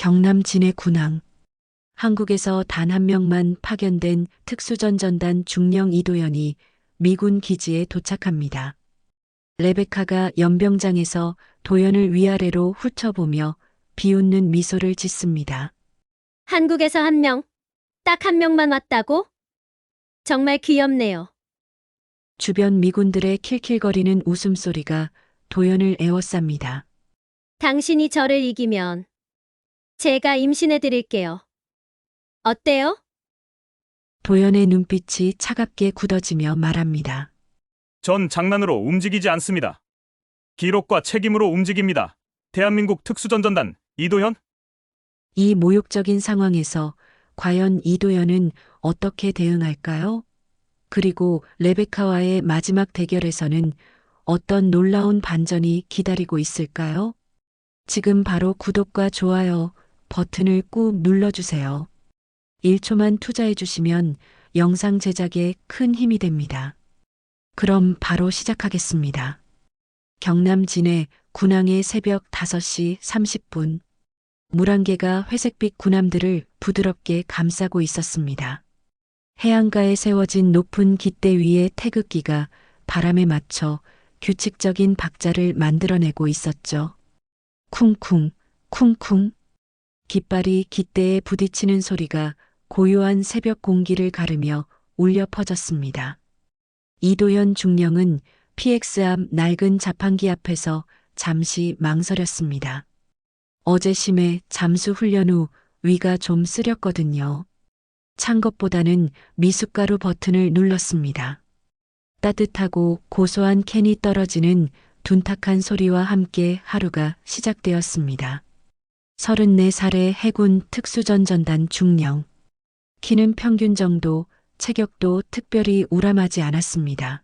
경남 진해 군항. 한국에서 단 한 명만 파견된 특수전전단 중령 이도현이 미군 기지에 도착합니다. 레베카가 연병장에서 도연을 위아래로 훑어보며 비웃는 미소를 짓습니다. 한국에서 한 명, 딱 한 명만 왔다고? 정말 귀엽네요. 주변 미군들의 킬킬거리는 웃음소리가 도연을 에워쌉니다. 당신이 저를 이기면 제가 임신해 드릴게요. 어때요? 도연의 눈빛이 차갑게 굳어지며 말합니다. 전 장난으로 움직이지 않습니다. 기록과 책임으로 움직입니다. 대한민국 특수전전단 이도현? 이 모욕적인 상황에서 과연 이도현은 어떻게 대응할까요? 그리고 레베카와의 마지막 대결에서는 어떤 놀라운 반전이 기다리고 있을까요? 지금 바로 구독과 좋아요 버튼을 꾹 눌러주세요. 1초만 투자해주시면 영상 제작에 큰 힘이 됩니다. 그럼 바로 시작하겠습니다. 경남 진해 군항의 새벽 5시 30분. 물안개가 회색빛 군함들을 부드럽게 감싸고 있었습니다. 해안가에 세워진 높은 깃대 위에 태극기가 바람에 맞춰 규칙적인 박자를 만들어내고 있었죠. 쿵쿵, 쿵쿵. 깃발이 깃대에 부딪히는 소리가 고요한 새벽 공기를 가르며 울려 퍼졌습니다. 이도현 중령은 PX 앞 낡은 자판기 앞에서 잠시 망설였습니다. 어제 심해 잠수 훈련 후 위가 좀 쓰렸거든요. 찬 것보다는 미숫가루 버튼을 눌렀습니다. 따뜻하고 고소한 캔이 떨어지는 둔탁한 소리와 함께 하루가 시작되었습니다. 34살의 해군 특수전전단 중령. 키는 평균 정도, 체격도 특별히 우람하지 않았습니다.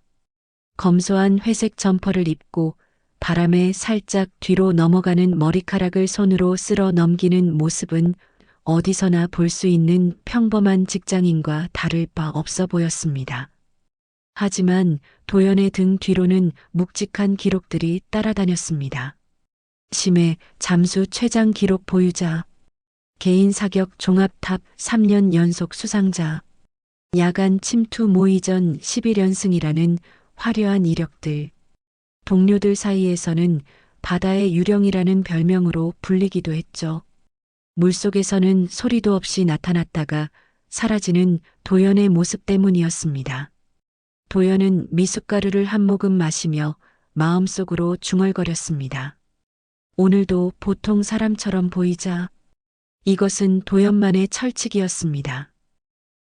검소한 회색 점퍼를 입고 바람에 살짝 뒤로 넘어가는 머리카락을 손으로 쓸어 넘기는 모습은 어디서나 볼 수 있는 평범한 직장인과 다를 바 없어 보였습니다. 하지만 도연의 등 뒤로는 묵직한 기록들이 따라다녔습니다. 심해 잠수 최장 기록 보유자, 개인 사격 종합탑 3년 연속 수상자, 야간 침투 모의전 11연승이라는 화려한 이력들. 동료들 사이에서는 바다의 유령이라는 별명으로 불리기도 했죠. 물속에서는 소리도 없이 나타났다가 사라지는 도연의 모습 때문이었습니다. 도연은 미숫가루를 한 모금 마시며 마음속으로 중얼거렸습니다. 오늘도 보통 사람처럼 보이자. 이것은 도연만의 철칙이었습니다.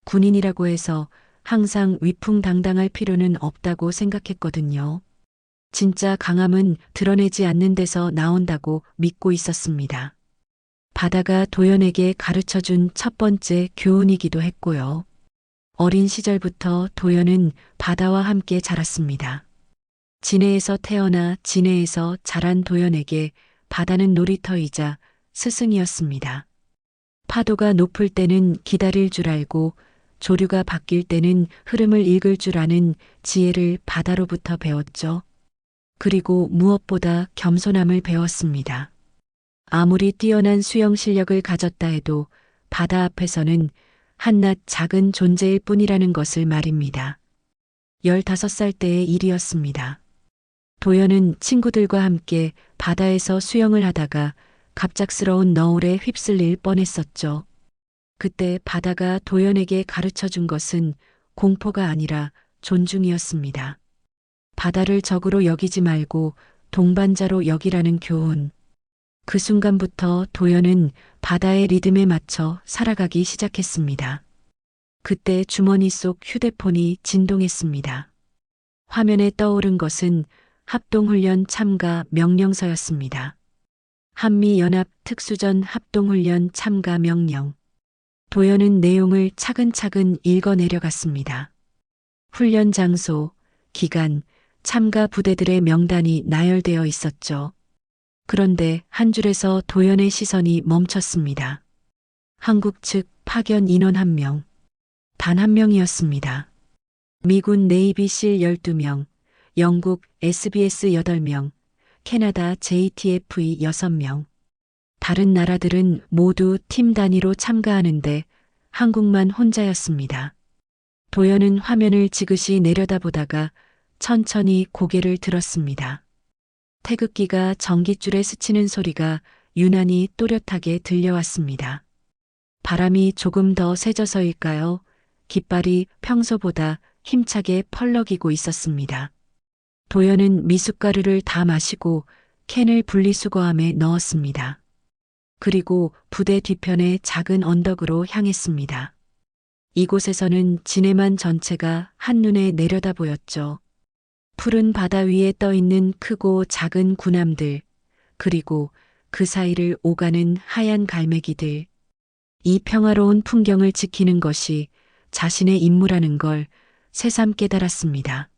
군인이라고 해서 항상 위풍당당할 필요는 없다고 생각했거든요. 진짜 강함은 드러내지 않는 데서 나온다고 믿고 있었습니다. 바다가 도연에게 가르쳐준 첫 번째 교훈이기도 했고요. 어린 시절부터 도연은 바다와 함께 자랐습니다. 진해에서 태어나 진해에서 자란 도연에게 바다는 놀이터이자 스승이었습니다. 파도가 높을 때는 기다릴 줄 알고 조류가 바뀔 때는 흐름을 읽을 줄 아는 지혜를 바다로부터 배웠죠. 그리고 무엇보다 겸손함을 배웠습니다. 아무리 뛰어난 수영 실력을 가졌다 해도 바다 앞에서는 한낱 작은 존재일 뿐이라는 것을 말입니다. 15살 때의 일이었습니다. 도연은 친구들과 함께 바다에서 수영을 하다가 갑작스러운 너울에 휩쓸릴 뻔했었죠. 그때 바다가 도연에게 가르쳐 준 것은 공포가 아니라 존중이었습니다. 바다를 적으로 여기지 말고 동반자로 여기라는 교훈. 그 순간부터 도연은 바다의 리듬에 맞춰 살아가기 시작했습니다. 그때 주머니 속 휴대폰이 진동했습니다. 화면에 떠오른 것은 합동훈련 참가 명령서였습니다. 한미연합 특수전 합동훈련 참가 명령. 도연은 내용을 차근차근 읽어 내려갔습니다. 훈련 장소, 기간, 참가 부대들의 명단이 나열되어 있었죠. 그런데 한 줄에서 도연의 시선이 멈췄습니다. 한국 측 파견 인원 1명. 단 1명이었습니다. 미군 네이비 실 12명, 영국 SBS 8명, 캐나다 JTFE 6명. 다른 나라들은 모두 팀 단위로 참가하는데 한국만 혼자였습니다. 도연은 화면을 지그시 내려다보다가 천천히 고개를 들었습니다. 태극기가 전깃줄에 스치는 소리가 유난히 또렷하게 들려왔습니다. 바람이 조금 더 세져서일까요? 깃발이 평소보다 힘차게 펄럭이고 있었습니다. 도연은 미숫가루를 다 마시고 캔을 분리수거함에 넣었습니다. 그리고 부대 뒤편의 작은 언덕으로 향했습니다. 이곳에서는 지네만 전체가 한눈에 내려다 보였죠. 푸른 바다 위에 떠 있는 크고 작은 군함들, 그리고 그 사이를 오가는 하얀 갈매기들. 이 평화로운 풍경을 지키는 것이 자신의 임무라는 걸 새삼 깨달았습니다.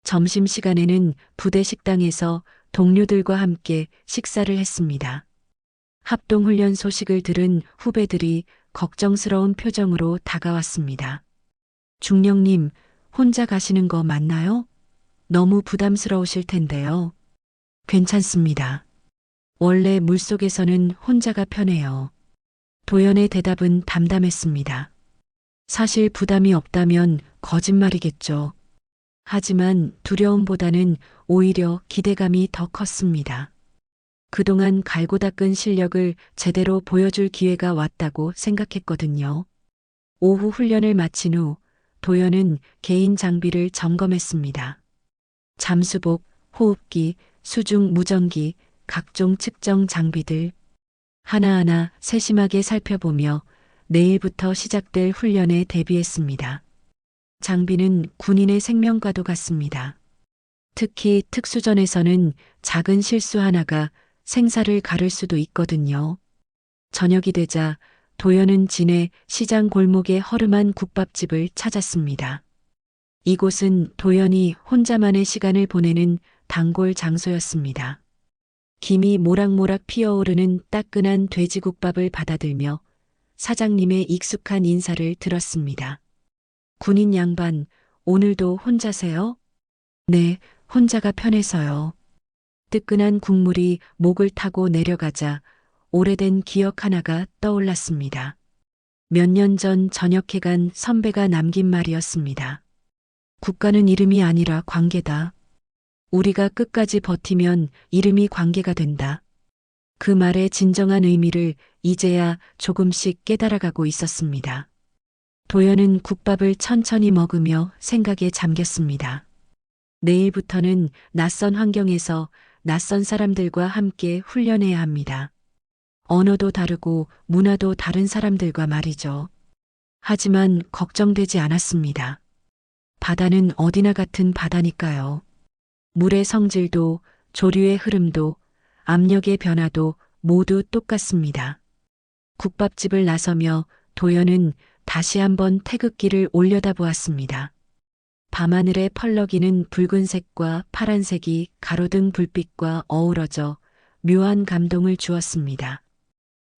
점심시간에는 부대 식당에서 동료들과 함께 식사를 했습니다. 합동훈련 소식을 들은 후배들이 걱정스러운 표정으로 다가왔습니다. 중령님, 혼자 가시는 거 맞나요? 너무 부담스러우실 텐데요. 괜찮습니다. 원래 물속에서는 혼자가 편해요. 도연의 대답은 담담했습니다. 사실 부담이 없다면 거짓말이겠죠. 하지만 두려움보다는 오히려 기대감이 더 컸습니다. 그동안 갈고 닦은 실력을 제대로 보여줄 기회가 왔다고 생각했거든요. 오후 훈련을 마친 후 도연은 개인 장비를 점검했습니다. 잠수복, 호흡기, 수중 무전기, 각종 측정 장비들. 하나하나 세심하게 살펴보며 내일부터 시작될 훈련에 대비했습니다. 장비는 군인의 생명과도 같습니다. 특히 특수전에서는 작은 실수 하나가 생사를 가를 수도 있거든요. 저녁이 되자 도연은 진해 시장 골목의 허름한 국밥집을 찾았습니다. 이곳은 도연이 혼자만의 시간을 보내는 단골 장소였습니다. 김이 모락모락 피어오르는 따끈한 돼지국밥을 받아들며 사장님의 익숙한 인사를 들었습니다. 군인 양반, 오늘도 혼자세요? 네, 혼자가 편해서요. 뜨끈한 국물이 목을 타고 내려가자 오래된 기억 하나가 떠올랐습니다. 몇 년 전 전역해간 선배가 남긴 말이었습니다. 국가는 이름이 아니라 관계다. 우리가 끝까지 버티면 이름이 관계가 된다. 그 말의 진정한 의미를 이제야 조금씩 깨달아가고 있었습니다. 도연은 국밥을 천천히 먹으며 생각에 잠겼습니다. 내일부터는 낯선 환경에서 낯선 사람들과 함께 훈련해야 합니다. 언어도 다르고 문화도 다른 사람들과 말이죠. 하지만 걱정되지 않았습니다. 바다는 어디나 같은 바다니까요. 물의 성질도 조류의 흐름도 압력의 변화도 모두 똑같습니다. 국밥집을 나서며 도연은 다시 한번 태극기를 올려다보았습니다. 밤하늘에 펄럭이는 붉은색과 파란색이 가로등 불빛과 어우러져 묘한 감동을 주었습니다.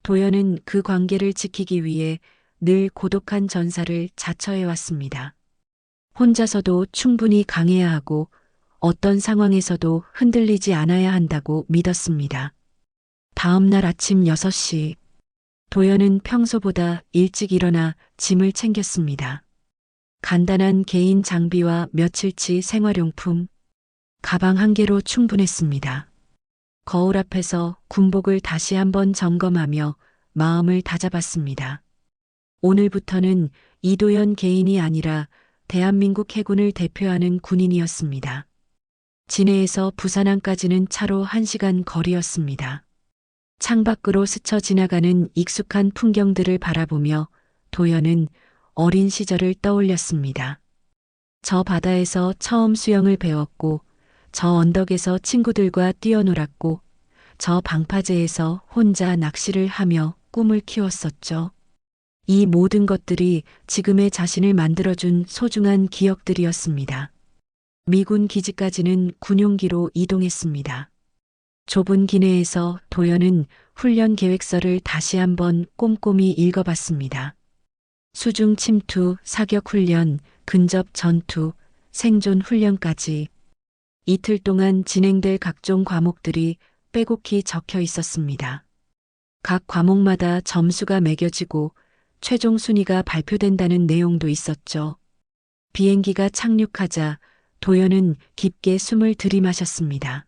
도연은 그 관계를 지키기 위해 늘 고독한 전사를 자처해왔습니다. 혼자서도 충분히 강해야 하고 어떤 상황에서도 흔들리지 않아야 한다고 믿었습니다. 다음 날 아침 6시, 도연은 평소보다 일찍 일어나 짐을 챙겼습니다. 간단한 개인 장비와 며칠치 생활용품, 가방 한 개로 충분했습니다. 거울 앞에서 군복을 다시 한번 점검하며 마음을 다잡았습니다. 오늘부터는 이도연 개인이 아니라 대한민국 해군을 대표하는 군인이었습니다. 진해에서 부산항까지는 차로 1시간 거리였습니다. 창밖으로 스쳐 지나가는 익숙한 풍경들을 바라보며 도연은 어린 시절을 떠올렸습니다. 저 바다에서 처음 수영을 배웠고, 저 언덕에서 친구들과 뛰어놀았고, 저 방파제에서 혼자 낚시를 하며 꿈을 키웠었죠. 이 모든 것들이 지금의 자신을 만들어준 소중한 기억들이었습니다. 미군 기지까지는 군용기로 이동했습니다. 좁은 기내에서 도연은 훈련 계획서를 다시 한번 꼼꼼히 읽어봤습니다. 수중 침투, 사격 훈련, 근접 전투, 생존 훈련까지 이틀 동안 진행될 각종 과목들이 빼곡히 적혀 있었습니다. 각 과목마다 점수가 매겨지고 최종 순위가 발표된다는 내용도 있었죠. 비행기가 착륙하자 도연은 깊게 숨을 들이마셨습니다.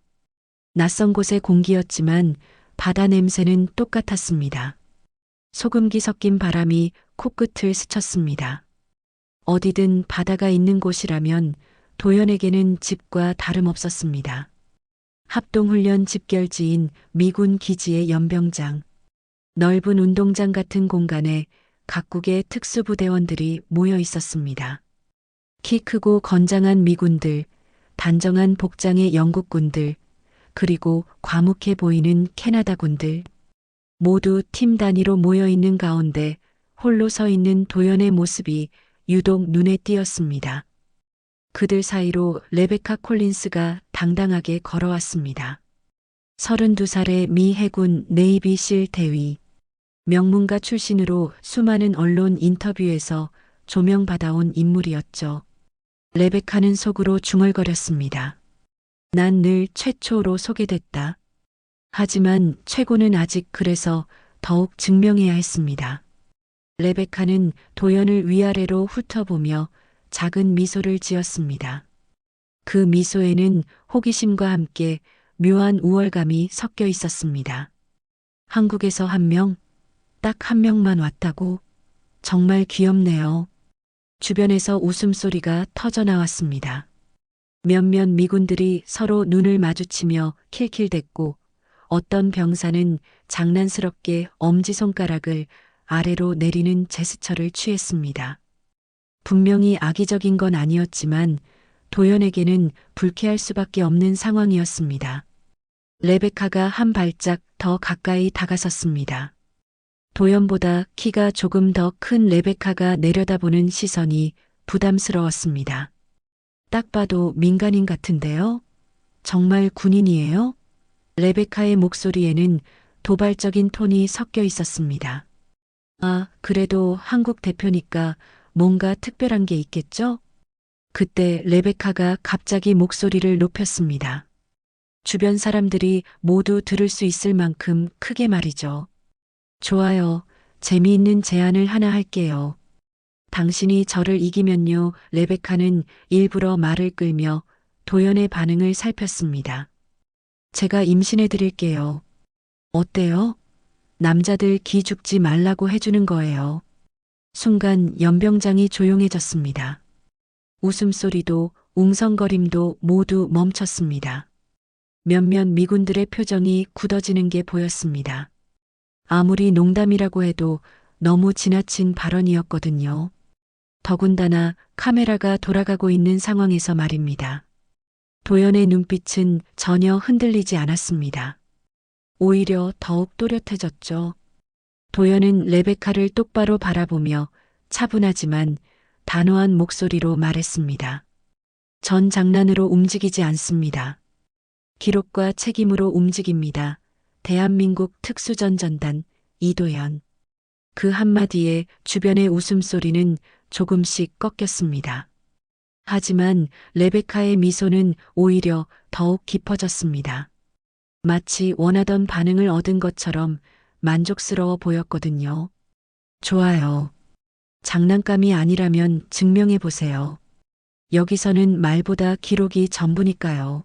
낯선 곳의 공기였지만 바다 냄새는 똑같았습니다. 소금기 섞인 바람이 코끝을 스쳤습니다. 어디든 바다가 있는 곳이라면 도연에게는 집과 다름없었습니다. 합동훈련 집결지인 미군 기지의 연병장. 넓은 운동장 같은 공간에 각국의 특수부대원들이 모여 있었습니다. 키 크고 건장한 미군들, 단정한 복장의 영국군들, 그리고 과묵해 보이는 캐나다군들. 모두 팀 단위로 모여 있는 가운데 홀로 서 있는 도연의 모습이 유독 눈에 띄었습니다. 그들 사이로 레베카 콜린스가 당당하게 걸어왔습니다. 32살의 미 해군 네이비실 대위. 명문가 출신으로 수많은 언론 인터뷰에서 조명받아온 인물이었죠. 레베카는 속으로 중얼거렸습니다. 난 늘 최초로 소개됐다. 하지만 최고는 아직 그래서 더욱 증명해야 했습니다. 레베카는 도연을 위아래로 훑어보며 작은 미소를 지었습니다. 그 미소에는 호기심과 함께 묘한 우월감이 섞여 있었습니다. 한국에서 한 명, 딱 한 명만 왔다고? 정말 귀엽네요. 주변에서 웃음소리가 터져 나왔습니다. 몇몇 미군들이 서로 눈을 마주치며 킬킬댔고 어떤 병사는 장난스럽게 엄지손가락을 아래로 내리는 제스처를 취했습니다. 분명히 악의적인 건 아니었지만 도연에게는 불쾌할 수밖에 없는 상황이었습니다. 레베카가 한 발짝 더 가까이 다가섰습니다. 도연보다 키가 조금 더 큰 레베카가 내려다보는 시선이 부담스러웠습니다. 딱 봐도 민간인 같은데요? 정말 군인이에요? 레베카의 목소리에는 도발적인 톤이 섞여 있었습니다. 아, 그래도 한국 대표니까 뭔가 특별한 게 있겠죠? 그때 레베카가 갑자기 목소리를 높였습니다. 주변 사람들이 모두 들을 수 있을 만큼 크게 말이죠. 좋아요. 재미있는 제안을 하나 할게요. 당신이 저를 이기면요. 레베카는 일부러 말을 끌며 도연의 반응을 살폈습니다. 제가 임신해 드릴게요. 어때요? 남자들 기 죽지 말라고 해주는 거예요. 순간 연병장이 조용해졌습니다. 웃음소리도 웅성거림도 모두 멈췄습니다. 몇몇 미군들의 표정이 굳어지는 게 보였습니다. 아무리 농담이라고 해도 너무 지나친 발언이었거든요. 더군다나 카메라가 돌아가고 있는 상황에서 말입니다. 도연의 눈빛은 전혀 흔들리지 않았습니다. 오히려 더욱 또렷해졌죠. 도연은 레베카를 똑바로 바라보며 차분하지만 단호한 목소리로 말했습니다. 전 장난으로 움직이지 않습니다. 기록과 책임으로 움직입니다. 대한민국 특수전전단 이도연. 그 한마디에 주변의 웃음소리는 조금씩 꺾였습니다. 하지만 레베카의 미소는 오히려 더욱 깊어졌습니다. 마치 원하던 반응을 얻은 것처럼 만족스러워 보였거든요. 좋아요. 장난감이 아니라면 증명해 보세요. 여기서는 말보다 기록이 전부니까요.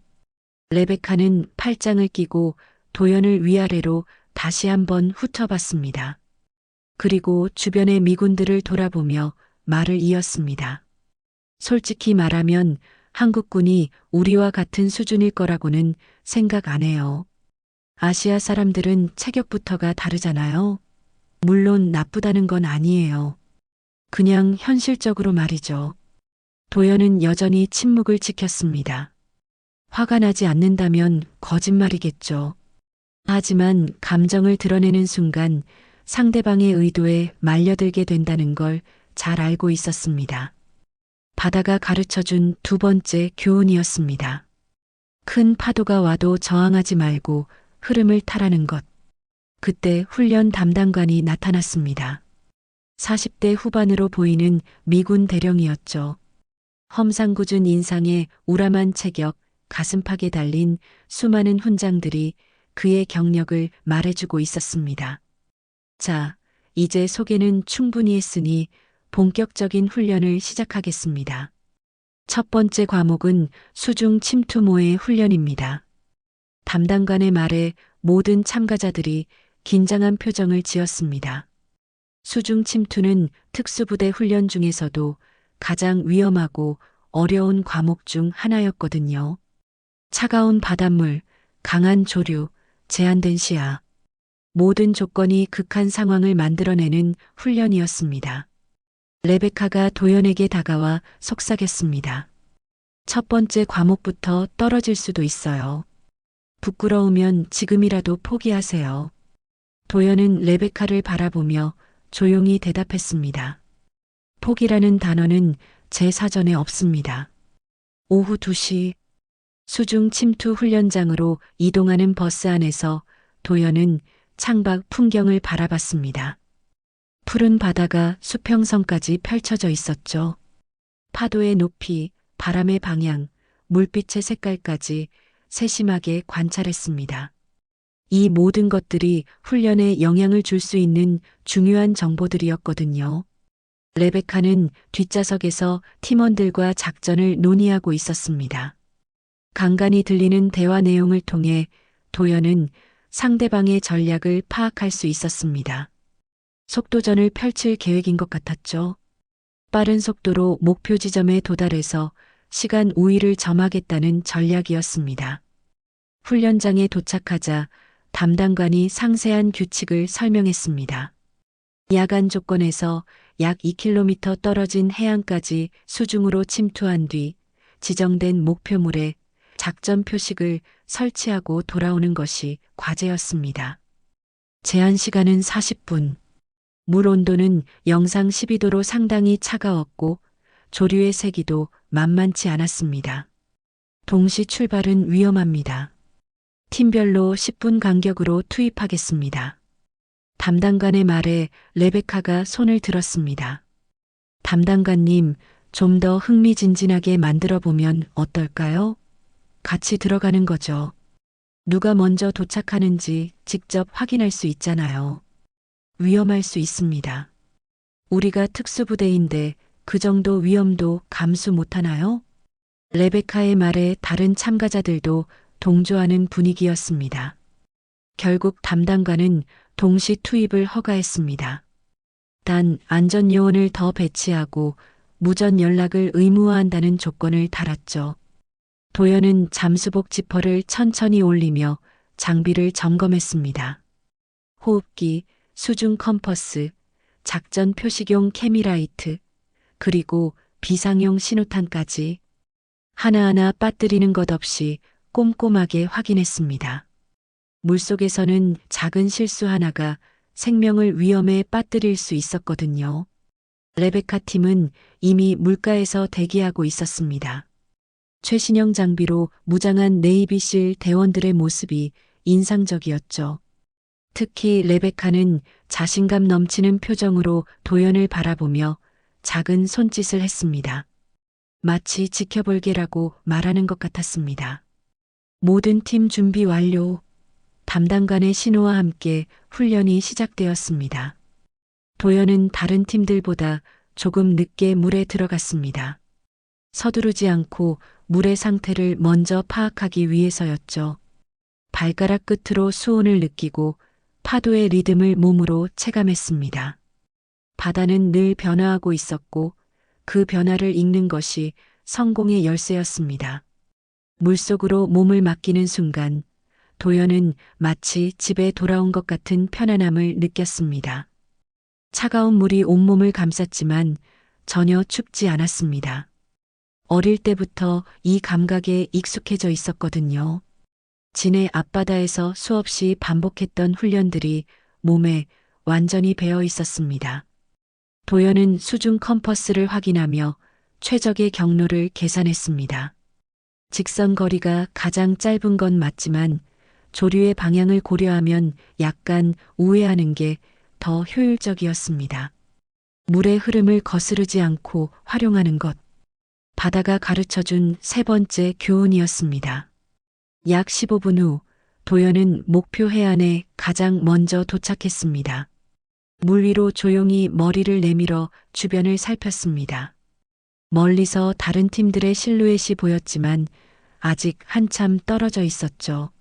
레베카는 팔짱을 끼고 도연을 위아래로 다시 한번 훑어봤습니다. 그리고 주변의 미군들을 돌아보며 말을 이었습니다. 솔직히 말하면 한국군이 우리와 같은 수준일 거라고는 생각 안 해요. 아시아 사람들은 체격부터가 다르잖아요. 물론 나쁘다는 건 아니에요. 그냥 현실적으로 말이죠. 도연은 여전히 침묵을 지켰습니다. 화가 나지 않는다면 거짓말이겠죠. 하지만 감정을 드러내는 순간 상대방의 의도에 말려들게 된다는 걸 잘 알고 있었습니다. 바다가 가르쳐준 두 번째 교훈이었습니다. 큰 파도가 와도 저항하지 말고 흐름을 타라는 것. 그때 훈련 담당관이 나타났습니다. 40대 후반으로 보이는 미군 대령이었죠. 험상궂은 인상에 우람한 체격, 가슴팍에 달린 수많은 훈장들이 그의 경력을 말해주고 있었습니다. 자, 이제 소개는 충분히 했으니 본격적인 훈련을 시작하겠습니다. 첫 번째 과목은 수중 침투모의 훈련입니다. 담당관의 말에 모든 참가자들이 긴장한 표정을 지었습니다. 수중 침투는 특수부대 훈련 중에서도 가장 위험하고 어려운 과목 중 하나였거든요. 차가운 바닷물, 강한 조류, 제한된 시야. 모든 조건이 극한 상황을 만들어내는 훈련이었습니다. 레베카가 도연에게 다가와 속삭였습니다. 첫 번째 과목부터 떨어질 수도 있어요. 부끄러우면 지금이라도 포기하세요. 도연은 레베카를 바라보며 조용히 대답했습니다. 포기라는 단어는 제 사전에 없습니다. 오후 2시 수중 침투 훈련장으로 이동하는 버스 안에서 도연은 창밖 풍경을 바라봤습니다. 푸른 바다가 수평선까지 펼쳐져 있었죠. 파도의 높이, 바람의 방향, 물빛의 색깔까지 세심하게 관찰했습니다. 이 모든 것들이 훈련에 영향을 줄 수 있는 중요한 정보들이었거든요. 레베카는 뒷좌석에서 팀원들과 작전을 논의하고 있었습니다. 간간히 들리는 대화 내용을 통해 도연은 상대방의 전략을 파악할 수 있었습니다. 속도전을 펼칠 계획인 것 같았죠. 빠른 속도로 목표 지점에 도달해서 시간 우위를 점하겠다는 전략이었습니다. 훈련장에 도착하자 담당관이 상세한 규칙을 설명했습니다. 야간 조건에서 약 2km 떨어진 해안까지 수중으로 침투한 뒤 지정된 목표물에 작전 표식을 설치하고 돌아오는 것이 과제였습니다. 제한 시간은 40분. 물 온도는 영상 12도로 상당히 차가웠고 조류의 세기도 만만치 않았습니다. 동시 출발은 위험합니다. 팀별로 10분 간격으로 투입하겠습니다. 담당관의 말에 레베카가 손을 들었습니다. 담당관님, 좀 더 흥미진진하게 만들어보면 어떨까요? 같이 들어가는 거죠. 누가 먼저 도착하는지 직접 확인할 수 있잖아요. 위험할 수 있습니다. 우리가 특수부대인데 그 정도 위험도 감수 못하나요? 레베카의 말에 다른 참가자들도 동조하는 분위기였습니다. 결국 담당관은 동시 투입을 허가했습니다. 단 안전요원을 더 배치하고 무전 연락을 의무화한다는 조건을 달았죠. 도연은 잠수복 지퍼를 천천히 올리며 장비를 점검했습니다. 호흡기, 수중 컴퍼스, 작전 표식용 케미라이트, 그리고 비상용 신호탄까지 하나하나 빠뜨리는 것 없이 꼼꼼하게 확인했습니다. 물속에서는 작은 실수 하나가 생명을 위험에 빠뜨릴 수 있었거든요. 레베카 팀은 이미 물가에서 대기하고 있었습니다. 최신형 장비로 무장한 네이비실 대원들의 모습이 인상적이었죠. 특히 레베카는 자신감 넘치는 표정으로 도연을 바라보며 작은 손짓을 했습니다. 마치 지켜볼게라고 말하는 것 같았습니다. 모든 팀 준비 완료. 담당관의 신호와 함께 훈련이 시작되었습니다. 도연은 다른 팀들보다 조금 늦게 물에 들어갔습니다. 서두르지 않고 물의 상태를 먼저 파악하기 위해서였죠. 발가락 끝으로 수온을 느끼고 파도의 리듬을 몸으로 체감했습니다. 바다는 늘 변화하고 있었고 그 변화를 읽는 것이 성공의 열쇠였습니다. 물속으로 몸을 맡기는 순간 도연은 마치 집에 돌아온 것 같은 편안함을 느꼈습니다. 차가운 물이 온몸을 감쌌지만 전혀 춥지 않았습니다. 어릴 때부터 이 감각에 익숙해져 있었거든요. 진해 앞바다에서 수없이 반복했던 훈련들이 몸에 완전히 배어 있었습니다. 도연은 수중 컴퍼스를 확인하며 최적의 경로를 계산했습니다. 직선 거리가 가장 짧은 건 맞지만 조류의 방향을 고려하면 약간 우회하는 게 더 효율적이었습니다. 물의 흐름을 거스르지 않고 활용하는 것. 바다가 가르쳐준 세 번째 교훈이었습니다. 약 15분 후 도연은 목표 해안에 가장 먼저 도착했습니다. 물 위로 조용히 머리를 내밀어 주변을 살폈습니다. 멀리서 다른 팀들의 실루엣이 보였지만 아직 한참 떨어져 있었죠.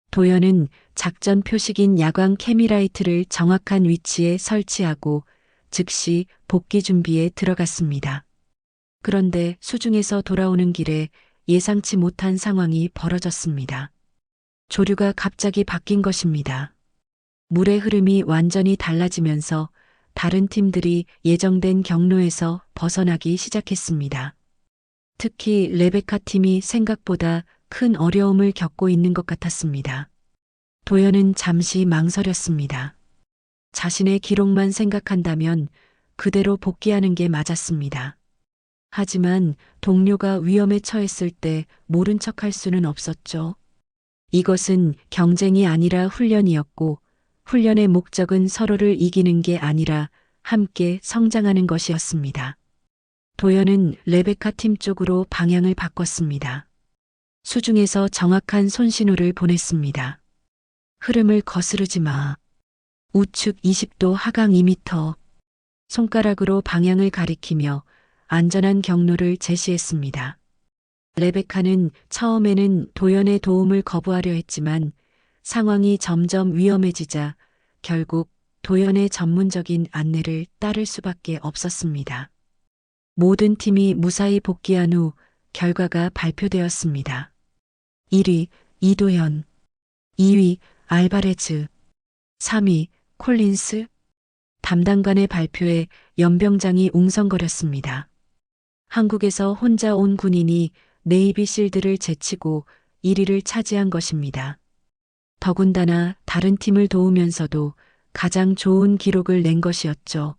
도연은 작전 표식인 야광 캐미라이트를 정확한 위치에 설치하고 즉시 복귀 준비에 들어갔습니다. 그런데 수중에서 돌아오는 길에 예상치 못한 상황이 벌어졌습니다. 조류가 갑자기 바뀐 것입니다. 물의 흐름이 완전히 달라지면서 다른 팀들이 예정된 경로에서 벗어나기 시작했습니다. 특히 레베카 팀이 생각보다 큰 어려움을 겪고 있는 것 같았습니다. 도연은 잠시 망설였습니다. 자신의 기록만 생각한다면 그대로 복귀하는 게 맞았습니다. 하지만 동료가 위험에 처했을 때 모른 척할 수는 없었죠. 이것은 경쟁이 아니라 훈련이었고 훈련의 목적은 서로를 이기는 게 아니라 함께 성장하는 것이었습니다. 도연은 레베카 팀 쪽으로 방향을 바꿨습니다. 수중에서 정확한 손신호를 보냈습니다. 흐름을 거스르지 마. 우측 20도 하강 2m. 손가락으로 방향을 가리키며 안전한 경로를 제시했습니다. 레베카는 처음에는 도연의 도움을 거부하려 했지만 상황이 점점 위험해지자 결국 도연의 전문적인 안내를 따를 수밖에 없었습니다. 모든 팀이 무사히 복귀한 후 결과가 발표되었습니다. 1위 이도현, 2위 알바레즈, 3위 콜린스. 담당관의 발표에 연병장이 웅성거렸습니다. 한국에서 혼자 온 군인이 네이비 실드를 제치고 1위를 차지한 것입니다. 더군다나 다른 팀을 도우면서도 가장 좋은 기록을 낸 것이었죠.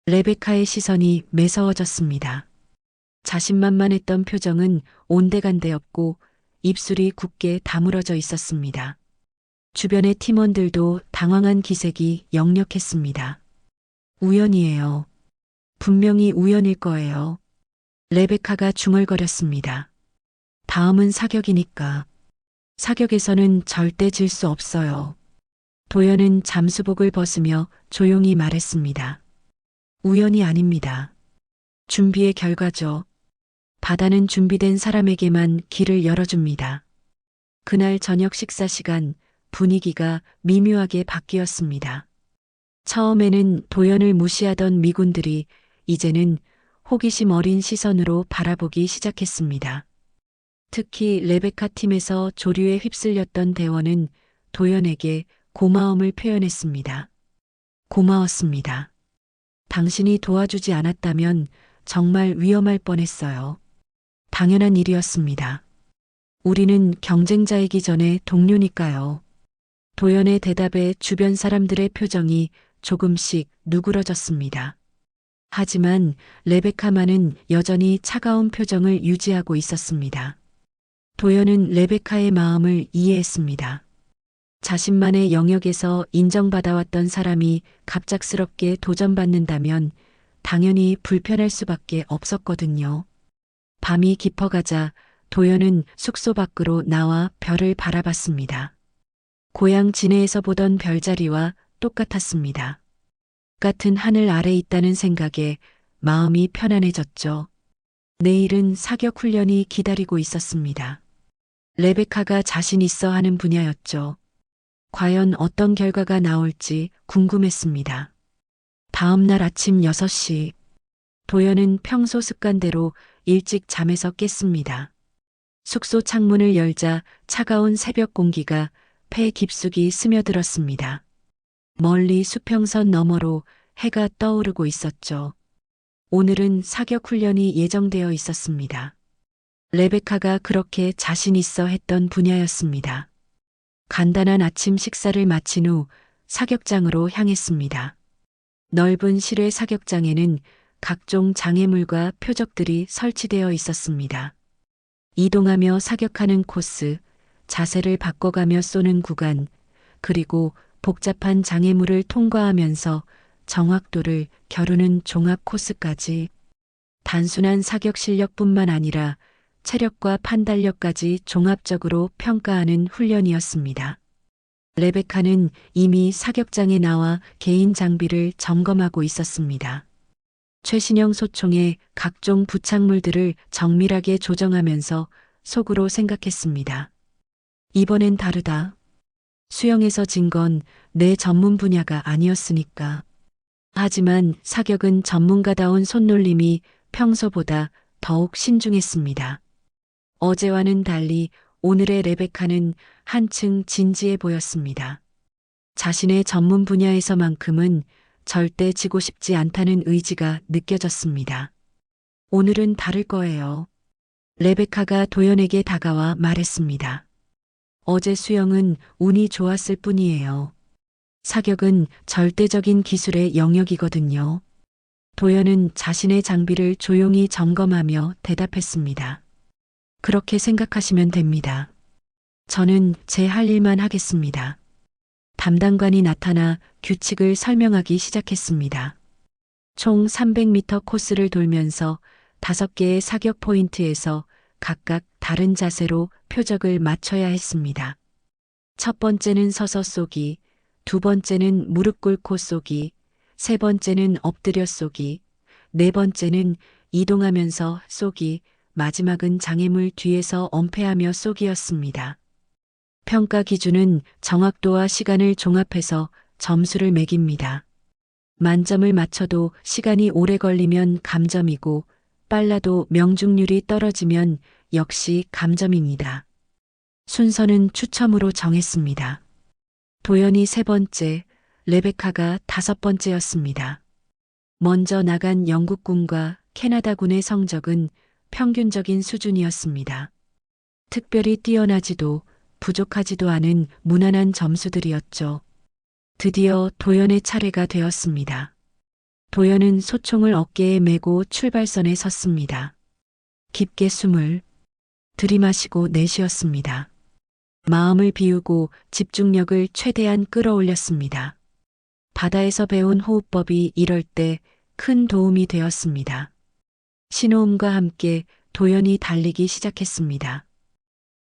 레베카의 시선이 매서워졌습니다. 자신만만했던 표정은 온데간데없고 입술이 굳게 다물어져 있었습니다. 주변의 팀원들도 당황한 기색이 역력했습니다. 우연이에요. 분명히 우연일 거예요. 레베카가 중얼거렸습니다. 다음은 사격이니까. 사격에서는 절대 질 수 없어요. 도연은 잠수복을 벗으며 조용히 말했습니다. 우연이 아닙니다. 준비의 결과죠. 바다는 준비된 사람에게만 길을 열어줍니다. 그날 저녁 식사 시간 분위기가 미묘하게 바뀌었습니다. 처음에는 도연을 무시하던 미군들이 이제는 호기심 어린 시선으로 바라보기 시작했습니다. 특히 레베카 팀에서 조류에 휩쓸렸던 대원은 도연에게 고마움을 표현했습니다. 고마웠습니다. 당신이 도와주지 않았다면 정말 위험할 뻔했어요. 당연한 일이었습니다. 우리는 경쟁자이기 전에 동료니까요. 도연의 대답에 주변 사람들의 표정이 조금씩 누그러졌습니다. 하지만 레베카만은 여전히 차가운 표정을 유지하고 있었습니다. 도연은 레베카의 마음을 이해했습니다. 자신만의 영역에서 인정받아왔던 사람이 갑작스럽게 도전받는다면 당연히 불편할 수밖에 없었거든요. 밤이 깊어가자 도연은 숙소 밖으로 나와 별을 바라봤습니다. 고향 진해에서 보던 별자리와 똑같았습니다. 같은 하늘 아래 있다는 생각에 마음이 편안해졌죠. 내일은 사격 훈련이 기다리고 있었습니다. 레베카가 자신 있어 하는 분야였죠. 과연 어떤 결과가 나올지 궁금했습니다. 다음 날 아침 6시, 도연은 평소 습관대로 일찍 잠에서 깼습니다. 숙소 창문을 열자 차가운 새벽 공기가 폐 깊숙이 스며들었습니다. 멀리 수평선 너머로 해가 떠오르고 있었죠. 오늘은 사격 훈련이 예정되어 있었습니다. 레베카가 그렇게 자신 있어 했던 분야였습니다. 간단한 아침 식사를 마친 후 사격장으로 향했습니다. 넓은 실외 사격장에는 각종 장애물과 표적들이 설치되어 있었습니다. 이동하며 사격하는 코스, 자세를 바꿔가며 쏘는 구간, 그리고 복잡한 장애물을 통과하면서 정확도를 겨루는 종합 코스까지 단순한 사격 실력뿐만 아니라 체력과 판단력까지 종합적으로 평가하는 훈련이었습니다. 레베카는 이미 사격장에 나와 개인 장비를 점검하고 있었습니다. 최신형 소총의 각종 부착물들을 정밀하게 조정하면서 속으로 생각했습니다. 이번엔 다르다. 수영에서 진 건 내 전문 분야가 아니었으니까. 하지만 사격은 전문가다운 손놀림이 평소보다 더욱 신중했습니다. 어제와는 달리 오늘의 레베카는 한층 진지해 보였습니다. 자신의 전문 분야에서만큼은 절대 지고 싶지 않다는 의지가 느껴졌습니다. 오늘은 다를 거예요. 레베카가 도연에게 다가와 말했습니다. 어제 수영은 운이 좋았을 뿐이에요. 사격은 절대적인 기술의 영역이거든요. 도연은 자신의 장비를 조용히 점검하며 대답했습니다. 그렇게 생각하시면 됩니다. 저는 제 할 일만 하겠습니다. 담당관이 나타나 규칙을 설명하기 시작했습니다. 총 300m 코스를 돌면서 5개의 사격 포인트에서 각각 다른 자세로 표적을 맞춰야 했습니다. 첫 번째는 서서 쏘기, 두 번째는 무릎 꿇고 쏘기, 세 번째는 엎드려 쏘기, 네 번째는 이동하면서 쏘기, 마지막은 장애물 뒤에서 엄폐하며 쏘기였습니다. 평가 기준은 정확도와 시간을 종합해서 점수를 매깁니다. 만점을 맞춰도 시간이 오래 걸리면 감점이고 빨라도 명중률이 떨어지면 역시 감점입니다. 순서는 추첨으로 정했습니다. 도연이 세 번째, 레베카가 5번째였습니다. 먼저 나간 영국군과 캐나다군의 성적은 평균적인 수준이었습니다. 특별히 뛰어나지도 부족하지도 않은 무난한 점수들이었죠. 드디어 도연의 차례가 되었습니다. 도연은 소총을 어깨에 메고 출발선에 섰습니다. 깊게 숨을 들이마시고 내쉬었습니다. 마음을 비우고 집중력을 최대한 끌어올렸습니다. 바다에서 배운 호흡법이 이럴 때 큰 도움이 되었습니다. 신호음과 함께 도연이 달리기 시작했습니다.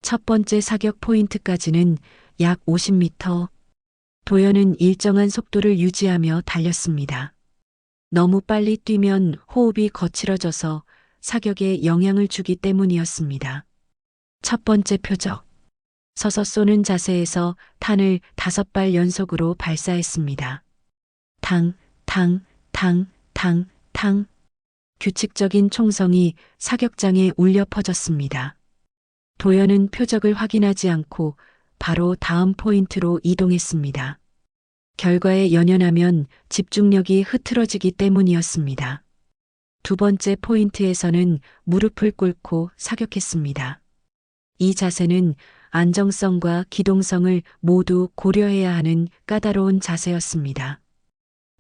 첫 번째 사격 포인트까지는 약 50m. 도연은 일정한 속도를 유지하며 달렸습니다. 너무 빨리 뛰면 호흡이 거칠어져서 사격에 영향을 주기 때문이었습니다. 첫 번째 표적. 서서 쏘는 자세에서 탄을 5발 연속으로 발사했습니다. 탕, 탕, 탕, 탕, 탕. 규칙적인 총성이 사격장에 울려 퍼졌습니다. 도연은 표적을 확인하지 않고 바로 다음 포인트로 이동했습니다. 결과에 연연하면 집중력이 흐트러지기 때문이었습니다. 두 번째 포인트에서는 무릎을 꿇고 사격했습니다. 이 자세는 안정성과 기동성을 모두 고려해야 하는 까다로운 자세였습니다.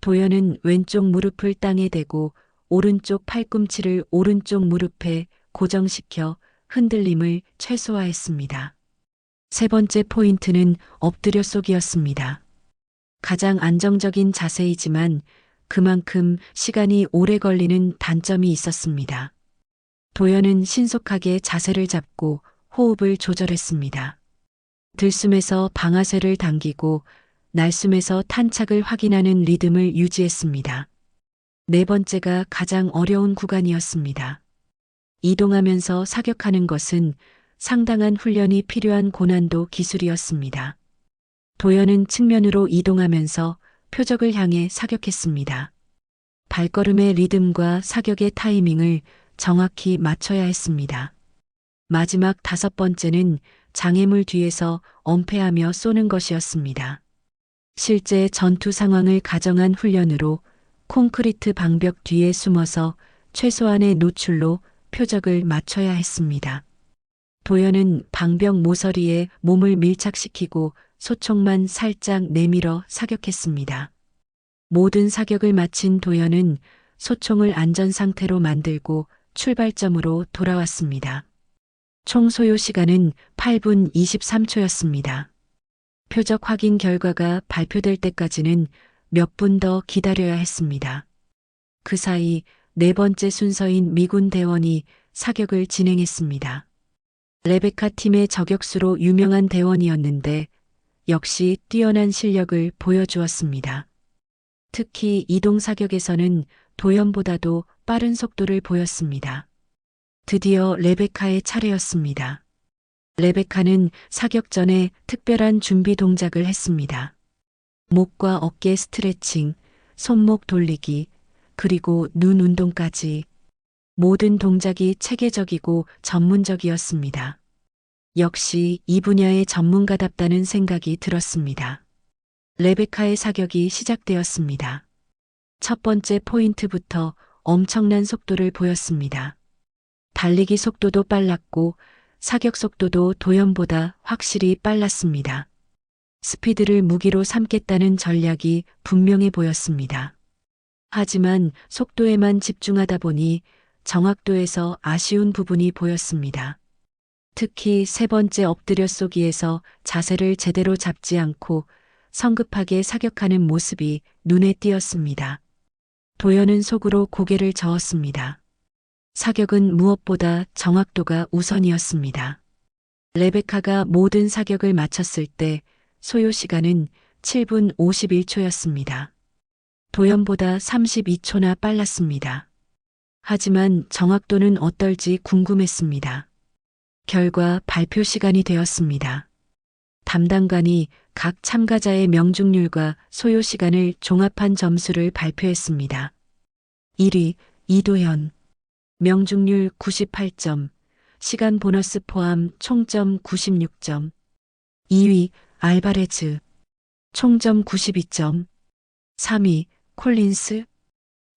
도연은 왼쪽 무릎을 땅에 대고 오른쪽 팔꿈치를 오른쪽 무릎에 고정시켜 흔들림을 최소화했습니다. 세 번째 포인트는 엎드려 쏘기였습니다. 가장 안정적인 자세이지만 그만큼 시간이 오래 걸리는 단점이 있었습니다. 도연은 신속하게 자세를 잡고 호흡을 조절했습니다. 들숨에서 방아쇠를 당기고 날숨에서 탄착을 확인하는 리듬을 유지했습니다. 네 번째가 가장 어려운 구간이었습니다. 이동하면서 사격하는 것은 상당한 훈련이 필요한 고난도 기술이었습니다. 도연은 측면으로 이동하면서 표적을 향해 사격했습니다. 발걸음의 리듬과 사격의 타이밍을 정확히 맞춰야 했습니다. 마지막 5번째는 장애물 뒤에서 엄폐하며 쏘는 것이었습니다. 실제 전투 상황을 가정한 훈련으로 콘크리트 방벽 뒤에 숨어서 최소한의 노출로 표적을 맞춰야 했습니다. 도연은 방벽 모서리에 몸을 밀착시키고 소총만 살짝 내밀어 사격했습니다. 모든 사격을 마친 도연은 소총을 안전 상태로 만들고 출발점으로 돌아왔습니다. 총 소요 시간은 8분 23초였습니다. 표적 확인 결과가 발표될 때까지는 몇 분 더 기다려야 했습니다. 그 사이 네 번째 순서인 미군 대원이 사격을 진행했습니다. 레베카 팀의 저격수로 유명한 대원이었는데 역시 뛰어난 실력을 보여주었습니다. 특히 이동 사격에서는 도연보다도 빠른 속도를 보였습니다. 드디어 레베카의 차례였습니다. 레베카는 사격 전에 특별한 준비 동작을 했습니다. 목과 어깨 스트레칭, 손목 돌리기, 그리고 눈 운동까지 모든 동작이 체계적이고 전문적이었습니다. 역시 이 분야의 전문가답다는 생각이 들었습니다. 레베카의 사격이 시작되었습니다. 첫 번째 포인트부터 엄청난 속도를 보였습니다. 달리기 속도도 빨랐고 사격 속도도 도연보다 확실히 빨랐습니다. 스피드를 무기로 삼겠다는 전략이 분명해 보였습니다. 하지만 속도에만 집중하다 보니 정확도에서 아쉬운 부분이 보였습니다. 특히 세 번째 엎드려 쏘기에서 자세를 제대로 잡지 않고 성급하게 사격하는 모습이 눈에 띄었습니다. 도연은 속으로 고개를 저었습니다. 사격은 무엇보다 정확도가 우선이었습니다. 레베카가 모든 사격을 마쳤을 때 소요 시간은 7분 51초였습니다. 도연보다 32초나 빨랐습니다. 하지만 정확도는 어떨지 궁금했습니다. 결과 발표 시간이 되었습니다. 담당관이 각 참가자의 명중률과 소요 시간을 종합한 점수를 발표했습니다. 1위 이도현, 명중률 98점, 시간 보너스 포함 총점 96점. 2위 알바레즈, 총점 92점. 3위 콜린스,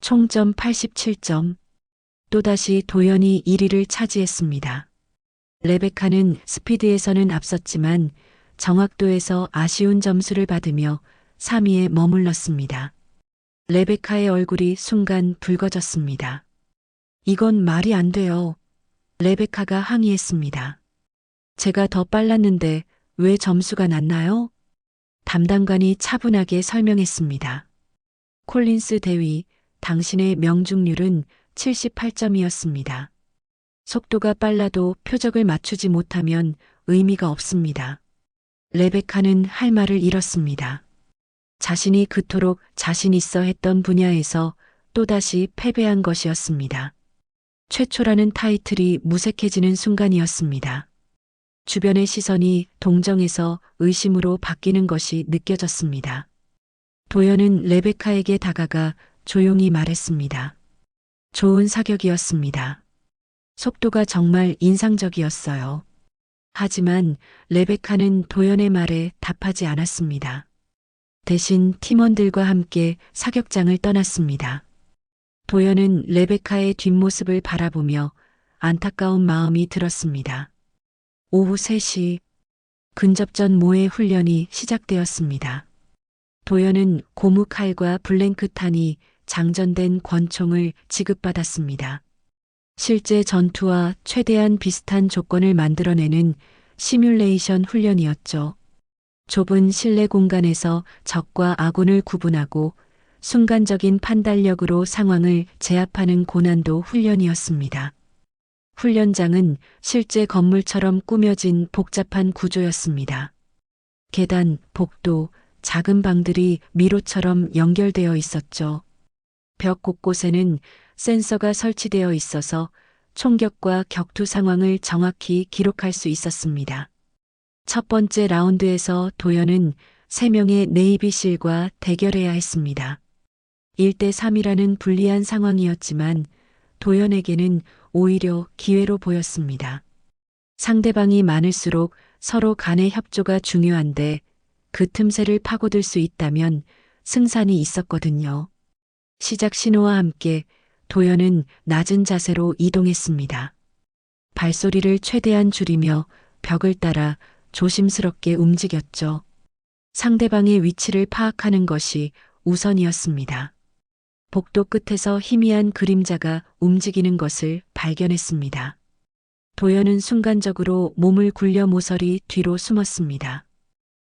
총점 87점. 또다시 도연이 1위를 차지했습니다. 레베카는 스피드에서는 앞섰지만 정확도에서 아쉬운 점수를 받으며 3위에 머물렀습니다. 레베카의 얼굴이 순간 붉어졌습니다. 이건 말이 안 돼요. 레베카가 항의했습니다. 제가 더 빨랐는데 왜 점수가 낮나요? 담당관이 차분하게 설명했습니다. 콜린스 대위, 당신의 명중률은 78점이었습니다. 속도가 빨라도 표적을 맞추지 못하면 의미가 없습니다. 레베카는 할 말을 잃었습니다. 자신이 그토록 자신 있어 했던 분야에서 또다시 패배한 것이었습니다. 최초라는 타이틀이 무색해지는 순간이었습니다. 주변의 시선이 동정에서 의심으로 바뀌는 것이 느껴졌습니다. 도연은 레베카에게 다가가 조용히 말했습니다. 좋은 사격이었습니다. 속도가 정말 인상적이었어요. 하지만 레베카는 도연의 말에 답하지 않았습니다. 대신 팀원들과 함께 사격장을 떠났습니다. 도연은 레베카의 뒷모습을 바라보며 안타까운 마음이 들었습니다. 오후 3시 근접전 모의 훈련이 시작되었습니다. 도연은 고무칼과 블랭크탄이 장전된 권총을 지급받았습니다. 실제 전투와 최대한 비슷한 조건을 만들어내는 시뮬레이션 훈련이었죠. 좁은 실내 공간에서 적과 아군을 구분하고 순간적인 판단력으로 상황을 제압하는 고난도 훈련이었습니다. 훈련장은 실제 건물처럼 꾸며진 복잡한 구조였습니다. 계단, 복도, 작은 방들이 미로처럼 연결되어 있었죠. 벽 곳곳에는 센서가 설치되어 있어서 총격과 격투 상황을 정확히 기록할 수 있었습니다. 첫 번째 라운드에서 도연은 3명의 네이비실과 대결해야 했습니다. 1대 3이라는 불리한 상황이었지만 도연에게는 오히려 기회로 보였습니다. 상대방이 많을수록 서로 간의 협조가 중요한데 그 틈새를 파고들 수 있다면 승산이 있었거든요. 시작 신호와 함께 도연은 낮은 자세로 이동했습니다. 발소리를 최대한 줄이며 벽을 따라 조심스럽게 움직였죠. 상대방의 위치를 파악하는 것이 우선이었습니다. 복도 끝에서 희미한 그림자가 움직이는 것을 발견했습니다. 도연은 순간적으로 몸을 굴려 모서리 뒤로 숨었습니다.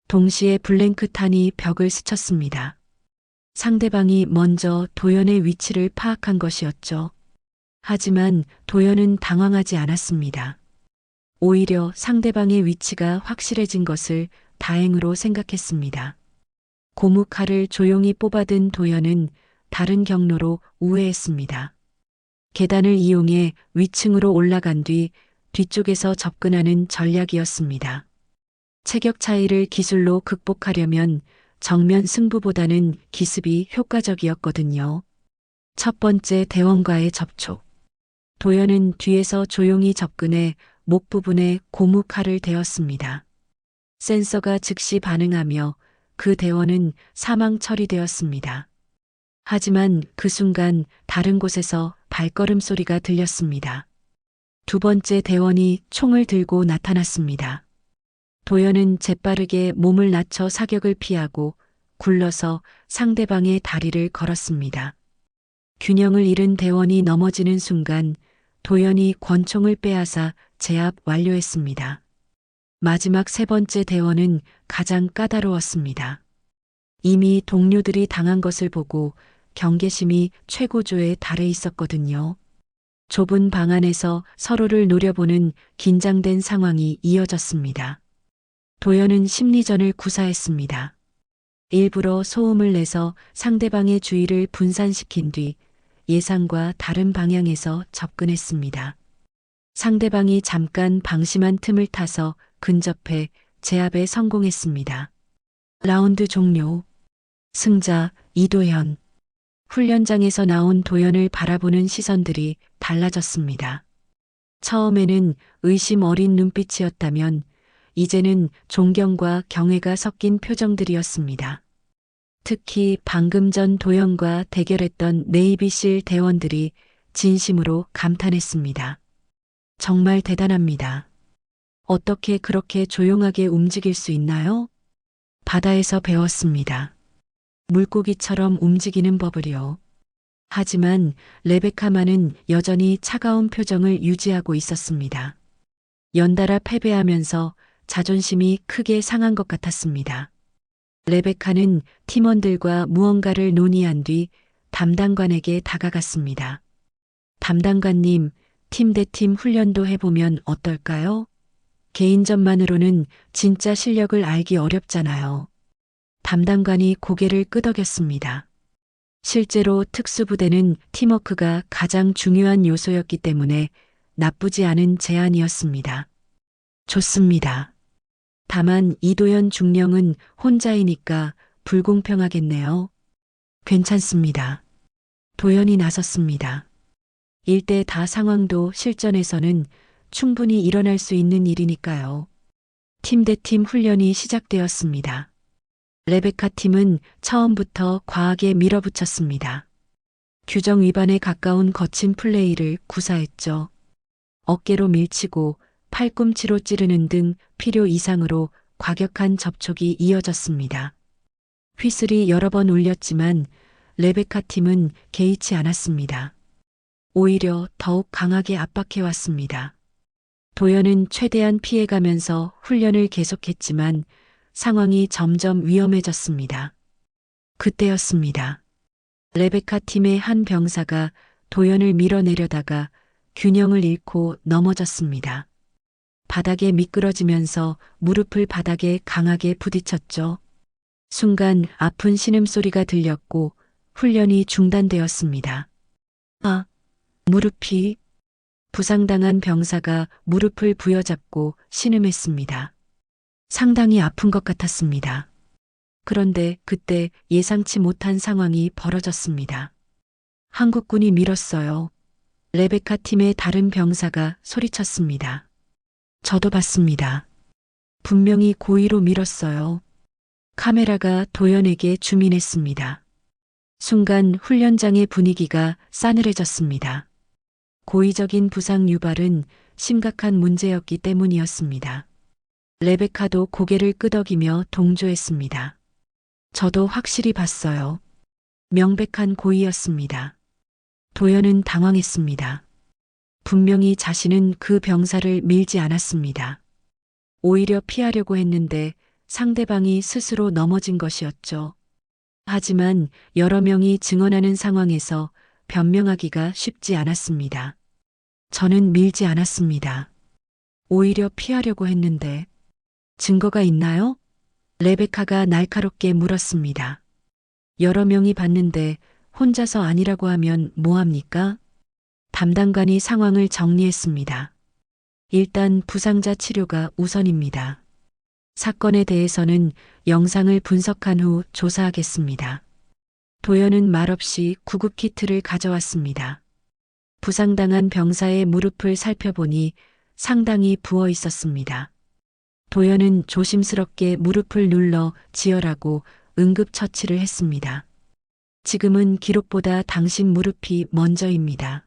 동시에 블랭크탄이 벽을 스쳤습니다. 상대방이 먼저 도연의 위치를 파악한 것이었죠. 하지만 도연은 당황하지 않았습니다. 오히려 상대방의 위치가 확실해진 것을 다행으로 생각했습니다. 고무칼을 조용히 뽑아든 도연은 다른 경로로 우회했습니다. 계단을 이용해 위층으로 올라간 뒤 뒤쪽에서 접근하는 전략이었습니다. 체격 차이를 기술로 극복하려면 정면 승부보다는 기습이 효과적이었거든요. 첫 번째 대원과의 접촉. 도연은 뒤에서 조용히 접근해 목 부분에 고무칼을 대었습니다. 센서가 즉시 반응하며 그 대원은 사망 처리되었습니다. 하지만 그 순간 다른 곳에서 발걸음 소리가 들렸습니다. 두 번째 대원이 총을 들고 나타났습니다. 도연은 재빠르게 몸을 낮춰 사격을 피하고 굴러서 상대방의 다리를 걸었습니다. 균형을 잃은 대원이 넘어지는 순간 도연이 권총을 빼앗아 제압 완료했습니다. 마지막 세 번째 대원은 가장 까다로웠습니다. 이미 동료들이 당한 것을 보고 경계심이 최고조에 달해 있었거든요. 좁은 방 안에서 서로를 노려보는 긴장된 상황이 이어졌습니다. 도연은 심리전을 구사했습니다. 일부러 소음을 내서 상대방의 주의를 분산시킨 뒤 예상과 다른 방향에서 접근했습니다. 상대방이 잠깐 방심한 틈을 타서 근접해 제압에 성공했습니다. 라운드 종료. 승자 이도현. 훈련장에서 나온 도연을 바라보는 시선들이 달라졌습니다. 처음에는 의심 어린 눈빛이었다면 이제는 존경과 경애가 섞인 표정들이었습니다. 특히 방금 전 도연과 대결했던 네이비실 대원들이 진심으로 감탄했습니다. 정말 대단합니다. 어떻게 그렇게 조용하게 움직일 수 있나요? 바다에서 배웠습니다. 물고기처럼 움직이는 법을요. 하지만 레베카만은 여전히 차가운 표정을 유지하고 있었습니다. 연달아 패배하면서 자존심이 크게 상한 것 같았습니다. 레베카는 팀원들과 무언가를 논의한 뒤 담당관에게 다가갔습니다. 담당관님, 팀 대 팀 훈련도 해보면 어떨까요? 개인전만으로는 진짜 실력을 알기 어렵잖아요. 담당관이 고개를 끄덕였습니다. 실제로 특수부대는 팀워크가 가장 중요한 요소였기 때문에 나쁘지 않은 제안이었습니다. 좋습니다. 다만 이도현 중령은 혼자이니까 불공평하겠네요. 괜찮습니다. 도연이 나섰습니다. 1대 다 상황도 실전에서는 충분히 일어날 수 있는 일이니까요. 팀 대 팀 훈련이 시작되었습니다. 레베카 팀은 처음부터 과하게 밀어붙였습니다. 규정 위반에 가까운 거친 플레이를 구사했죠. 어깨로 밀치고 팔꿈치로 찌르는 등 필요 이상으로 과격한 접촉이 이어졌습니다. 휘슬이 여러 번 울렸지만 레베카 팀은 개의치 않았습니다. 오히려 더욱 강하게 압박해왔습니다. 도연은 최대한 피해가면서 훈련을 계속했지만 상황이 점점 위험해졌습니다. 그때였습니다. 레베카 팀의 한 병사가 도연을 밀어내려다가 균형을 잃고 넘어졌습니다. 바닥에 미끄러지면서 무릎을 바닥에 강하게 부딪혔죠. 순간 아픈 신음소리가 들렸고 훈련이 중단되었습니다. 아, 무릎이... 부상당한 병사가 무릎을 부여잡고 신음했습니다. 상당히 아픈 것 같았습니다. 그런데 그때 예상치 못한 상황이 벌어졌습니다. 한국군이 밀었어요. 레베카 팀의 다른 병사가 소리쳤습니다. 저도 봤습니다. 분명히 고의로 밀었어요. 카메라가 도연에게 주민했습니다. 순간 훈련장의 분위기가 싸늘해졌습니다. 고의적인 부상 유발은 심각한 문제였기 때문이었습니다. 레베카도 고개를 끄덕이며 동조했습니다. 저도 확실히 봤어요. 명백한 고의였습니다. 도연은 당황했습니다. 분명히 자신은 그 병사를 밀지 않았습니다. 오히려 피하려고 했는데 상대방이 스스로 넘어진 것이었죠. 하지만 여러 명이 증언하는 상황에서 변명하기가 쉽지 않았습니다. 저는 밀지 않았습니다. 오히려 피하려고 했는데. 증거가 있나요? 레베카가 날카롭게 물었습니다. 여러 명이 봤는데 혼자서 아니라고 하면 뭐합니까? 담당관이 상황을 정리했습니다. 일단 부상자 치료가 우선입니다. 사건에 대해서는 영상을 분석한 후 조사하겠습니다. 도연은 말없이 구급 키트를 가져왔습니다. 부상당한 병사의 무릎을 살펴보니 상당히 부어 있었습니다. 도연은 조심스럽게 무릎을 눌러 지혈하고 응급처치를 했습니다. 지금은 기록보다 당신 무릎이 먼저입니다.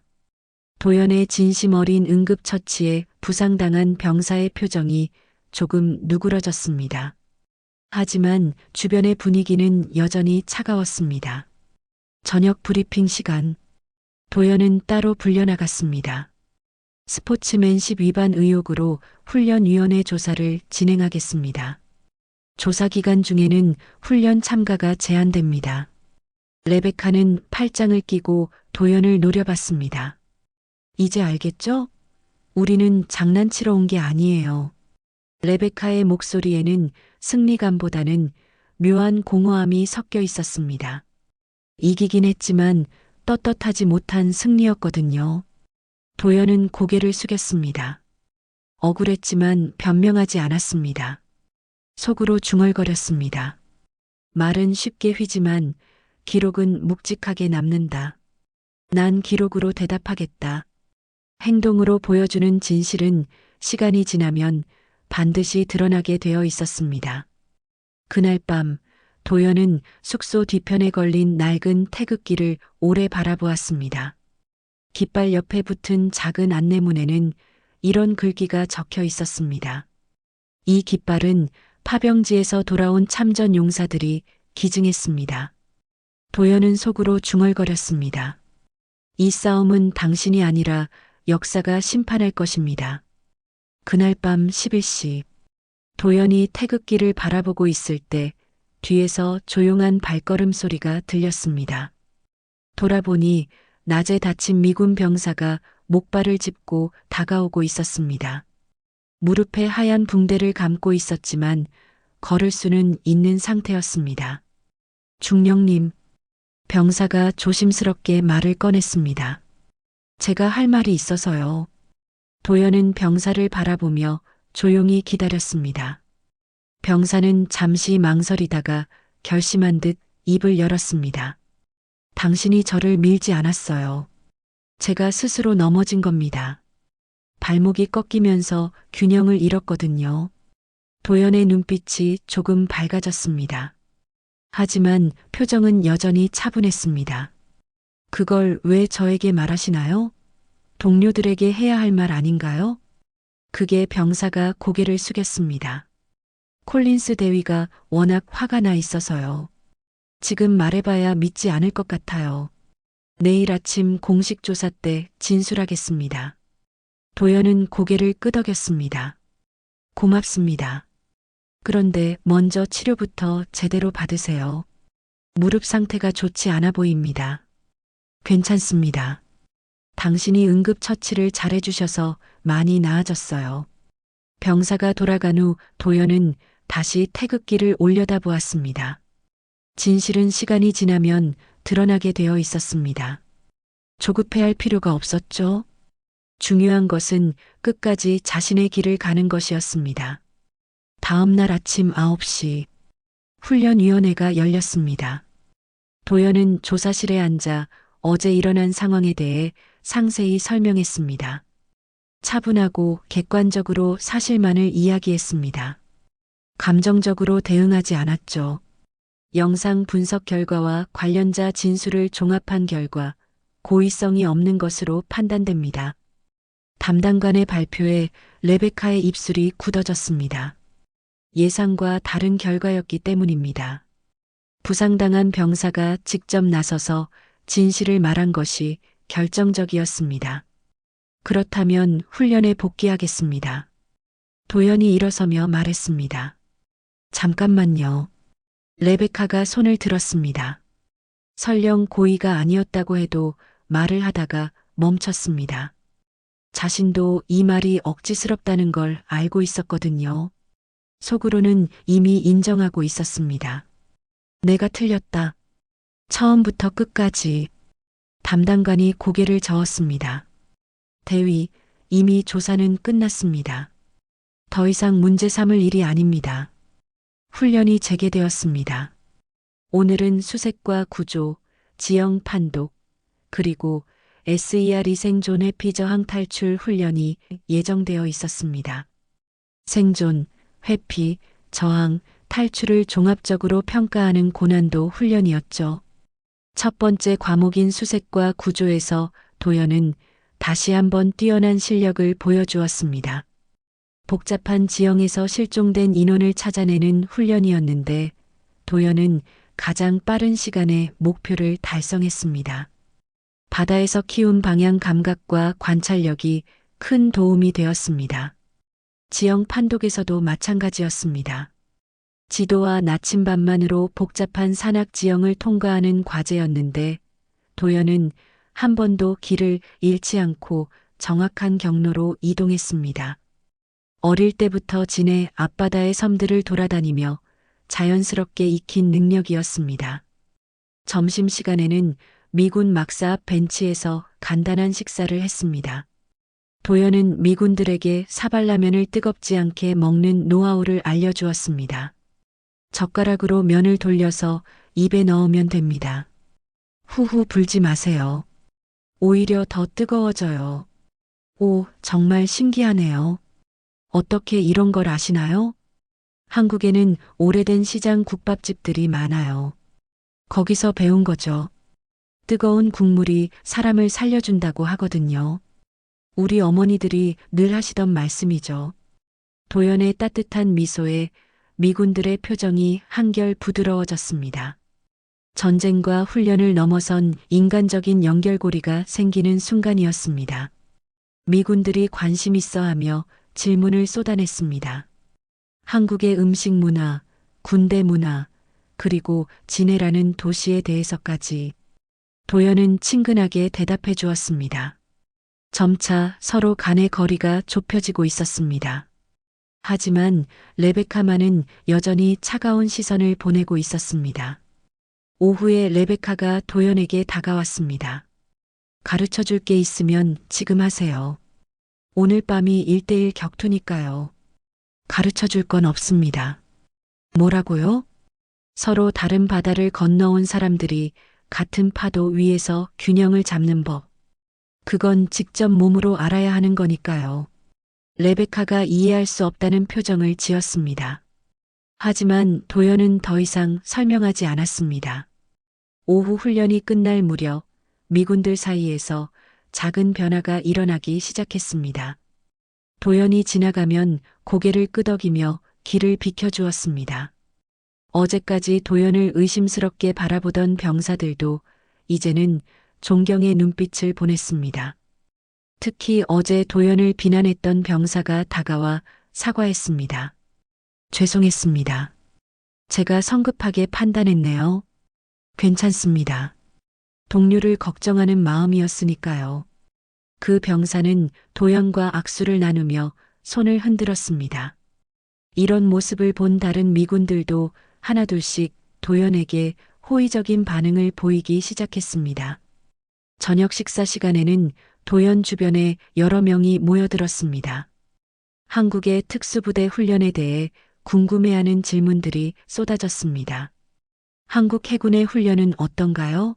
도연의 진심 어린 응급처치에 부상당한 병사의 표정이 조금 누그러졌습니다. 하지만 주변의 분위기는 여전히 차가웠습니다. 저녁 브리핑 시간, 도연은 따로 불려나갔습니다. 스포츠맨십 위반 의혹으로 훈련위원회 조사를 진행하겠습니다. 조사 기간 중에는 훈련 참가가 제한됩니다. 레베카는 팔짱을 끼고 도연을 노려봤습니다. 이제 알겠죠? 우리는 장난치러 온 게 아니에요. 레베카의 목소리에는 승리감보다는 묘한 공허함이 섞여 있었습니다. 이기긴 했지만 떳떳하지 못한 승리였거든요. 도연은 고개를 숙였습니다. 억울했지만 변명하지 않았습니다. 속으로 중얼거렸습니다. 말은 쉽게 휘지만 기록은 묵직하게 남는다. 난 기록으로 대답하겠다. 행동으로 보여주는 진실은 시간이 지나면 반드시 드러나게 되어 있었습니다. 그날 밤 도연은 숙소 뒤편에 걸린 낡은 태극기를 오래 바라보았습니다. 깃발 옆에 붙은 작은 안내문에는 이런 글귀가 적혀 있었습니다. 이 깃발은 파병지에서 돌아온 참전 용사들이 기증했습니다. 도연은 속으로 중얼거렸습니다. 이 싸움은 당신이 아니라 역사가 심판할 것입니다. 그날 밤 11시 도연이 태극기를 바라보고 있을 때 뒤에서 조용한 발걸음 소리가 들렸습니다. 돌아보니 낮에 다친 미군 병사가 목발을 짚고 다가오고 있었습니다. 무릎에 하얀 붕대를 감고 있었지만 걸을 수는 있는 상태였습니다. 중령님, 병사가 조심스럽게 말을 꺼냈습니다. 제가 할 말이 있어서요. 도연은 병사를 바라보며 조용히 기다렸습니다. 병사는 잠시 망설이다가 결심한 듯 입을 열었습니다. 당신이 저를 밀지 않았어요. 제가 스스로 넘어진 겁니다. 발목이 꺾이면서 균형을 잃었거든요. 도연의 눈빛이 조금 밝아졌습니다. 하지만 표정은 여전히 차분했습니다. 그걸 왜 저에게 말하시나요? 동료들에게 해야 할 말 아닌가요? 그게 병사가 고개를 숙였습니다. 콜린스 대위가 워낙 화가 나 있어서요. 지금 말해봐야 믿지 않을 것 같아요. 내일 아침 공식 조사 때 진술하겠습니다. 도연은 고개를 끄덕였습니다. 고맙습니다. 그런데 먼저 치료부터 제대로 받으세요. 무릎 상태가 좋지 않아 보입니다. 괜찮습니다. 당신이 응급처치를 잘해주셔서 많이 나아졌어요. 병사가 돌아간 후 도연은 다시 태극기를 올려다보았습니다. 진실은 시간이 지나면 드러나게 되어 있었습니다. 조급해할 필요가 없었죠. 중요한 것은 끝까지 자신의 길을 가는 것이었습니다. 다음 날 아침 9시 훈련위원회가 열렸습니다. 도연은 조사실에 앉아 어제 일어난 상황에 대해 상세히 설명했습니다. 차분하고 객관적으로 사실만을 이야기했습니다. 감정적으로 대응하지 않았죠. 영상 분석 결과와 관련자 진술을 종합한 결과 고의성이 없는 것으로 판단됩니다. 담당관의 발표에 레베카의 입술이 굳어졌습니다. 예상과 다른 결과였기 때문입니다. 부상당한 병사가 직접 나서서 진실을 말한 것이 결정적이었습니다. 그렇다면 훈련에 복귀하겠습니다. 도연이 일어서며 말했습니다. 잠깐만요. 레베카가 손을 들었습니다. 설령 고의가 아니었다고 해도 말을 하다가 멈췄습니다. 자신도 이 말이 억지스럽다는 걸 알고 있었거든요. 속으로는 이미 인정하고 있었습니다. 내가 틀렸다. 처음부터 끝까지. 담당관이 고개를 저었습니다. 대위, 이미 조사는 끝났습니다. 더 이상 문제 삼을 일이 아닙니다. 훈련이 재개되었습니다. 오늘은 수색과 구조, 지형 판독, 그리고 SER 생존 회피 저항 탈출 훈련이 예정되어 있었습니다. 생존, 회피, 저항, 탈출을 종합적으로 평가하는 고난도 훈련이었죠. 첫 번째 과목인 수색과 구조에서 도연은 다시 한번 뛰어난 실력을 보여주었습니다. 복잡한 지형에서 실종된 인원을 찾아내는 훈련이었는데 도연은 가장 빠른 시간에 목표를 달성했습니다. 바다에서 키운 방향 감각과 관찰력이 큰 도움이 되었습니다. 지형 판독에서도 마찬가지였습니다. 지도와 나침반만으로 복잡한 산악 지형을 통과하는 과제였는데 도연은 한 번도 길을 잃지 않고 정확한 경로로 이동했습니다. 어릴 때부터 진해 앞바다의 섬들을 돌아다니며 자연스럽게 익힌 능력이었습니다. 점심시간에는 미군 막사 앞 벤치에서 간단한 식사를 했습니다. 도연은 미군들에게 사발라면을 뜨겁지 않게 먹는 노하우를 알려주었습니다. 젓가락으로 면을 돌려서 입에 넣으면 됩니다. 후후 불지 마세요. 오히려 더 뜨거워져요. 오, 정말 신기하네요. 어떻게 이런 걸 아시나요? 한국에는 오래된 시장 국밥집들이 많아요. 거기서 배운 거죠. 뜨거운 국물이 사람을 살려준다고 하거든요. 우리 어머니들이 늘 하시던 말씀이죠. 도연의 따뜻한 미소에 미군들의 표정이 한결 부드러워졌습니다. 전쟁과 훈련을 넘어선 인간적인 연결고리가 생기는 순간이었습니다. 미군들이 관심 있어 하며 질문을 쏟아냈습니다. 한국의 음식 문화, 군대 문화, 그리고 진해라는 도시에 대해서까지 도연은 친근하게 대답해 주었습니다. 점차 서로 간의 거리가 좁혀지고 있었습니다. 하지만 레베카만은 여전히 차가운 시선을 보내고 있었습니다. 오후에 레베카가 도연에게 다가왔습니다. 가르쳐 줄 게 있으면 지금 하세요. 오늘 밤이 1대1 격투니까요. 가르쳐 줄 건 없습니다. 뭐라고요? 서로 다른 바다를 건너온 사람들이 같은 파도 위에서 균형을 잡는 법. 그건 직접 몸으로 알아야 하는 거니까요. 레베카가 이해할 수 없다는 표정을 지었습니다. 하지만 도연은 더 이상 설명하지 않았습니다. 오후 훈련이 끝날 무렵 미군들 사이에서 작은 변화가 일어나기 시작했습니다. 도연이 지나가면 고개를 끄덕이며 길을 비켜주었습니다. 어제까지 도연을 의심스럽게 바라보던 병사들도 이제는 존경의 눈빛을 보냈습니다. 특히 어제 도연을 비난했던 병사가 다가와 사과했습니다. 죄송했습니다. 제가 성급하게 판단했네요. 괜찮습니다. 동료를 걱정하는 마음이었으니까요. 그 병사는 도연과 악수를 나누며 손을 흔들었습니다. 이런 모습을 본 다른 미군들도 하나둘씩 도연에게 호의적인 반응을 보이기 시작했습니다. 저녁 식사 시간에는 도연 주변에 여러 명이 모여들었습니다. 한국의 특수부대 훈련에 대해 궁금해하는 질문들이 쏟아졌습니다. 한국 해군의 훈련은 어떤가요?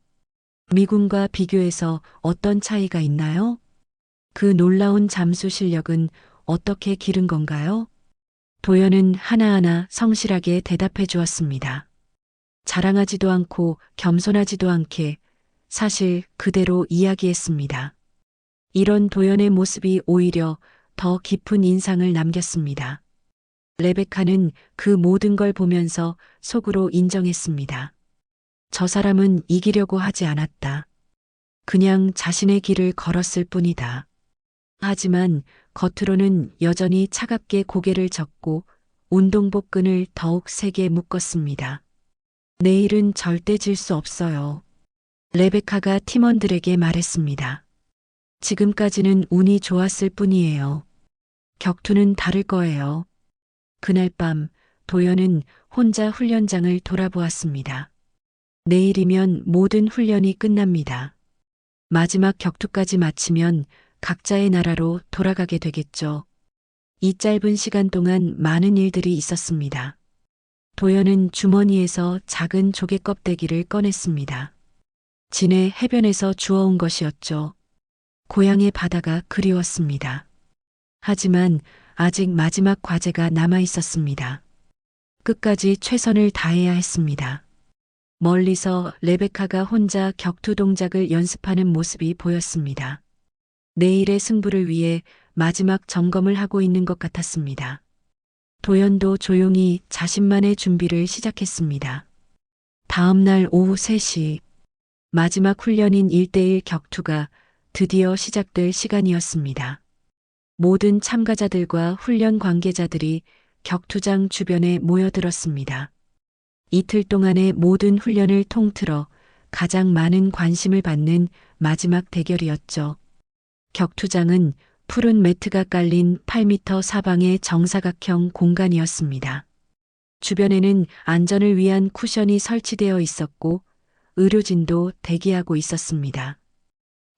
미군과 비교해서 어떤 차이가 있나요? 그 놀라운 잠수 실력은 어떻게 기른 건가요? 도연은 하나하나 성실하게 대답해 주었습니다. 자랑하지도 않고 겸손하지도 않게 사실 그대로 이야기했습니다. 이런 도연의 모습이 오히려 더 깊은 인상을 남겼습니다. 레베카는 그 모든 걸 보면서 속으로 인정했습니다. 저 사람은 이기려고 하지 않았다. 그냥 자신의 길을 걸었을 뿐이다. 하지만 겉으로는 여전히 차갑게 고개를 젓고 운동복 끈을 더욱 세게 묶었습니다. 내일은 절대 질 수 없어요. 레베카가 팀원들에게 말했습니다. 지금까지는 운이 좋았을 뿐이에요. 격투는 다를 거예요. 그날 밤 도연은 혼자 훈련장을 돌아보았습니다. 내일이면 모든 훈련이 끝납니다. 마지막 격투까지 마치면 각자의 나라로 돌아가게 되겠죠. 이 짧은 시간 동안 많은 일들이 있었습니다. 도연은 주머니에서 작은 조개 껍데기를 꺼냈습니다. 진해 해변에서 주워온 것이었죠. 고향의 바다가 그리웠습니다. 하지만 아직 마지막 과제가 남아 있었습니다. 끝까지 최선을 다해야 했습니다. 멀리서 레베카가 혼자 격투 동작을 연습하는 모습이 보였습니다. 내일의 승부를 위해 마지막 점검을 하고 있는 것 같았습니다. 도연도 조용히 자신만의 준비를 시작했습니다. 다음 날 오후 3시, 마지막 훈련인 1대1 격투가 드디어 시작될 시간이었습니다. 모든 참가자들과 훈련 관계자들이 격투장 주변에 모여들었습니다. 이틀 동안의 모든 훈련을 통틀어 가장 많은 관심을 받는 마지막 대결이었죠. 격투장은 푸른 매트가 깔린 8m 사방의 정사각형 공간이었습니다. 주변에는 안전을 위한 쿠션이 설치되어 있었고 의료진도 대기하고 있었습니다.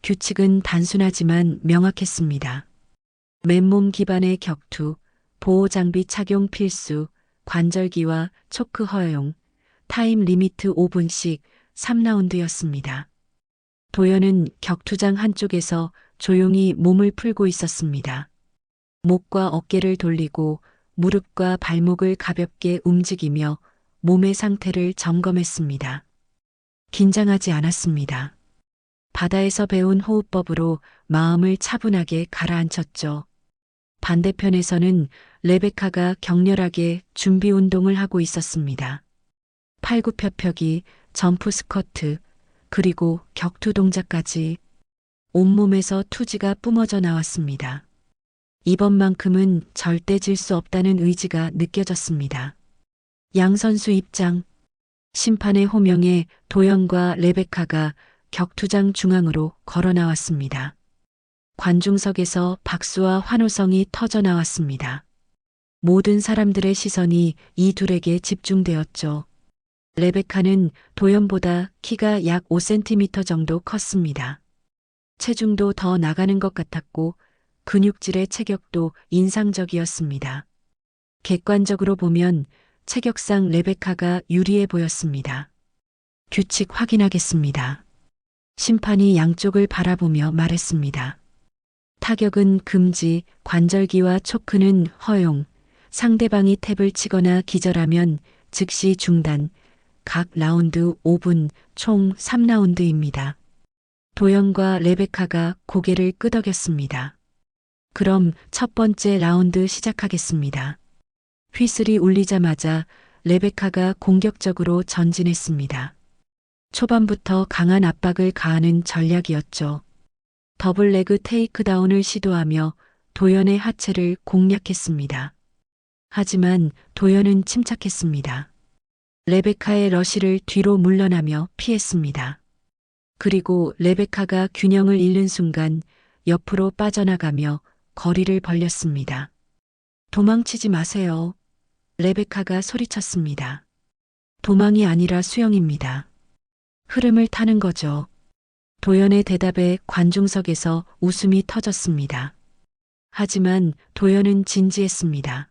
규칙은 단순하지만 명확했습니다. 맨몸 기반의 격투, 보호 장비 착용 필수, 관절기와 초크 허용, 타임 리미트 5분씩 3라운드였습니다. 도연은 격투장 한쪽에서 조용히 몸을 풀고 있었습니다. 목과 어깨를 돌리고 무릎과 발목을 가볍게 움직이며 몸의 상태를 점검했습니다. 긴장하지 않았습니다. 바다에서 배운 호흡법으로 마음을 차분하게 가라앉혔죠. 반대편에서는 레베카가 격렬하게 준비 운동을 하고 있었습니다. 팔굽혀펴기, 점프 스쿼트, 그리고 격투 동작까지 온몸에서 투지가 뿜어져 나왔습니다. 이번만큼은 절대 질 수 없다는 의지가 느껴졌습니다. 양 선수 입장. 심판의 호명에 도연과 레베카가 격투장 중앙으로 걸어 나왔습니다. 관중석에서 박수와 환호성이 터져 나왔습니다. 모든 사람들의 시선이 이 둘에게 집중되었죠. 레베카는 도연보다 키가 약 5cm 정도 컸습니다. 체중도 더 나가는 것 같았고 근육질의 체격도 인상적이었습니다. 객관적으로 보면 체격상 레베카가 유리해 보였습니다. 규칙 확인하겠습니다. 심판이 양쪽을 바라보며 말했습니다. 타격은 금지, 관절기와 초크는 허용, 상대방이 탭을 치거나 기절하면 즉시 중단, 각 라운드 5분, 총 3라운드입니다. 도연과 레베카가 고개를 끄덕였습니다. 그럼 첫 번째 라운드 시작하겠습니다. 휘슬이 울리자마자 레베카가 공격적으로 전진했습니다. 초반부터 강한 압박을 가하는 전략이었죠. 더블레그 테이크다운을 시도하며 도연의 하체를 공략했습니다. 하지만 도연은 침착했습니다. 레베카의 러시를 뒤로 물러나며 피했습니다. 그리고 레베카가 균형을 잃는 순간 옆으로 빠져나가며 거리를 벌렸습니다. 도망치지 마세요. 레베카가 소리쳤습니다. 도망이 아니라 수영입니다. 흐름을 타는 거죠. 도연의 대답에 관중석에서 웃음이 터졌습니다. 하지만 도연은 진지했습니다.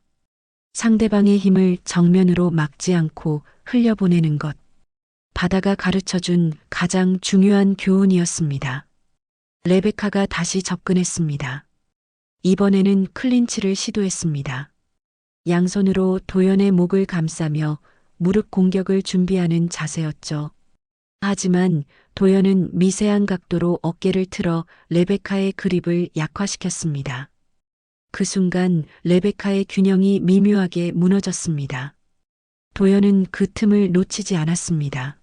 상대방의 힘을 정면으로 막지 않고 흘려보내는 것. 바다가 가르쳐준 가장 중요한 교훈이었습니다. 레베카가 다시 접근했습니다. 이번에는 클린치를 시도했습니다. 양손으로 도연의 목을 감싸며 무릎 공격을 준비하는 자세였죠. 하지만 도연은 미세한 각도로 어깨를 틀어 레베카의 그립을 약화시켰습니다. 그 순간 레베카의 균형이 미묘하게 무너졌습니다. 도연은 그 틈을 놓치지 않았습니다.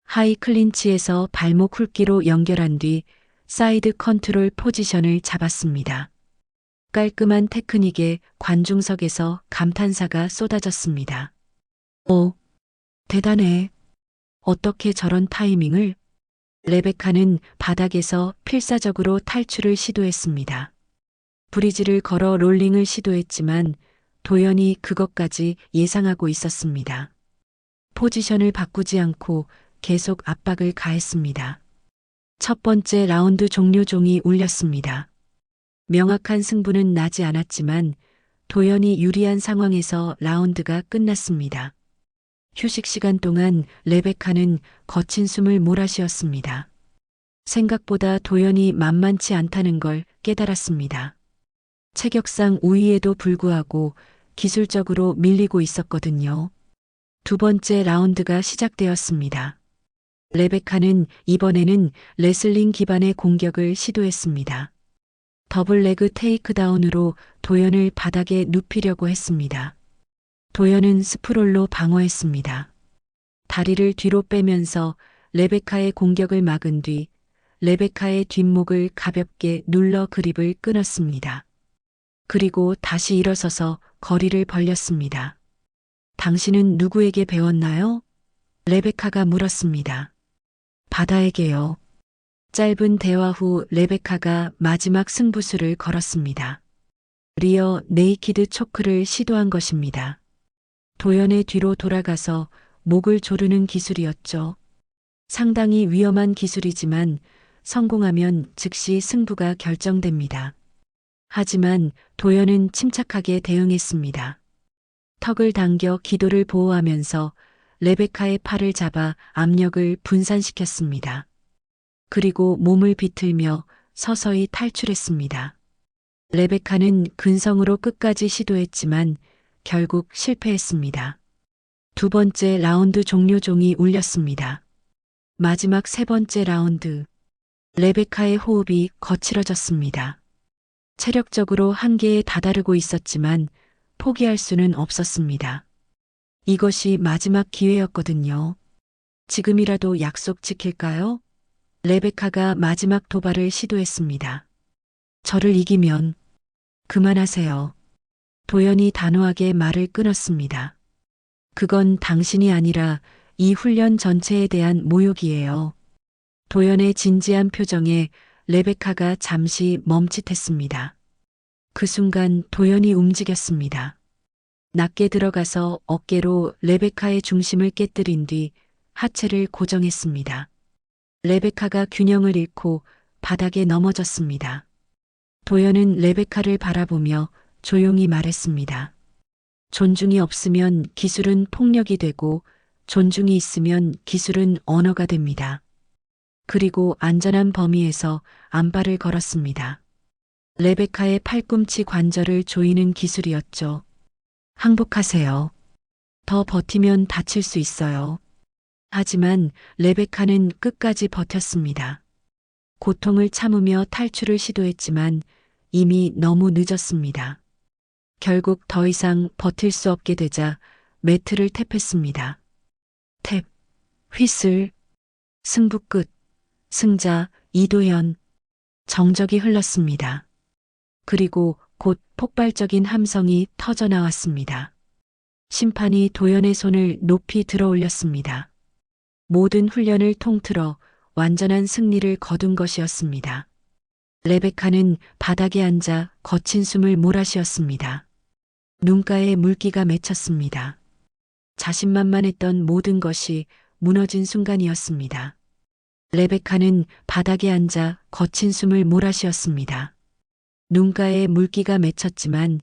하이 클린치에서 발목 훑기로 연결한 뒤 사이드 컨트롤 포지션을 잡았습니다. 깔끔한 테크닉에 관중석에서 감탄사가 쏟아졌습니다. 오, 대단해. 어떻게 저런 타이밍을? 레베카는 바닥에서 필사적으로 탈출을 시도했습니다. 브리지를 걸어 롤링을 시도했지만 도연이 그것까지 예상하고 있었습니다. 포지션을 바꾸지 않고 계속 압박을 가했습니다. 첫 번째 라운드 종료 종이 울렸습니다. 명확한 승부는 나지 않았지만 도연이 유리한 상황에서 라운드가 끝났습니다. 휴식 시간 동안 레베카는 거친 숨을 몰아쉬었습니다. 생각보다 도연이 만만치 않다는 걸 깨달았습니다. 체격상 우위에도 불구하고 기술적으로 밀리고 있었거든요. 두 번째 라운드가 시작되었습니다. 레베카는 이번에는 레슬링 기반의 공격을 시도했습니다. 더블레그 테이크다운으로 도연을 바닥에 눕히려고 했습니다. 도연은 스프롤로 방어했습니다. 다리를 뒤로 빼면서 레베카의 공격을 막은 뒤 레베카의 뒷목을 가볍게 눌러 그립을 끊었습니다. 그리고 다시 일어서서 거리를 벌렸습니다. 당신은 누구에게 배웠나요? 레베카가 물었습니다. 바다에게요. 짧은 대화 후 레베카가 마지막 승부수를 걸었습니다. 리어 네이키드 초크를 시도한 것입니다. 도연의 뒤로 돌아가서 목을 조르는 기술이었죠. 상당히 위험한 기술이지만 성공하면 즉시 승부가 결정됩니다. 하지만 도연은 침착하게 대응했습니다. 턱을 당겨 기도를 보호하면서 레베카의 팔을 잡아 압력을 분산시켰습니다. 그리고 몸을 비틀며 서서히 탈출했습니다. 레베카는 근성으로 끝까지 시도했지만 결국 실패했습니다. 두 번째 라운드 종료 종이 울렸습니다. 마지막 세 번째 라운드. 레베카의 호흡이 거칠어졌습니다. 체력적으로 한계에 다다르고 있었지만 포기할 수는 없었습니다. 이것이 마지막 기회였거든요. 지금이라도 약속 지킬까요? 레베카가 마지막 도발을 시도했습니다. 저를 이기면 그만하세요. 도연이 단호하게 말을 끊었습니다. 그건 당신이 아니라 이 훈련 전체에 대한 모욕이에요. 도연의 진지한 표정에 레베카가 잠시 멈칫했습니다. 그 순간 도연이 움직였습니다. 낮게 들어가서 어깨로 레베카의 중심을 깨뜨린 뒤 하체를 고정했습니다. 레베카가 균형을 잃고 바닥에 넘어졌습니다. 도연은 레베카를 바라보며 조용히 말했습니다. 존중이 없으면 기술은 폭력이 되고 존중이 있으면 기술은 언어가 됩니다. 그리고 안전한 범위에서 안발을 걸었습니다. 레베카의 팔꿈치 관절을 조이는 기술이었죠. 항복하세요. 더 버티면 다칠 수 있어요. 하지만 레베카는 끝까지 버텼습니다. 고통을 참으며 탈출을 시도했지만 이미 너무 늦었습니다. 결국 더 이상 버틸 수 없게 되자 매트를 탭했습니다. 탭, 휘슬, 승부 끝, 승자 이도현. 정적이 흘렀습니다. 그리고 곧 폭발적인 함성이 터져 나왔습니다. 심판이 도연의 손을 높이 들어 올렸습니다. 모든 훈련을 통틀어 완전한 승리를 거둔 것이었습니다. 레베카는 바닥에 앉아 거친 숨을 몰아쉬었습니다. 눈가에 물기가 맺혔습니다. 자신만만했던 모든 것이 무너진 순간이었습니다. 레베카는 바닥에 앉아 거친 숨을 몰아쉬었습니다. 눈가에 물기가 맺혔지만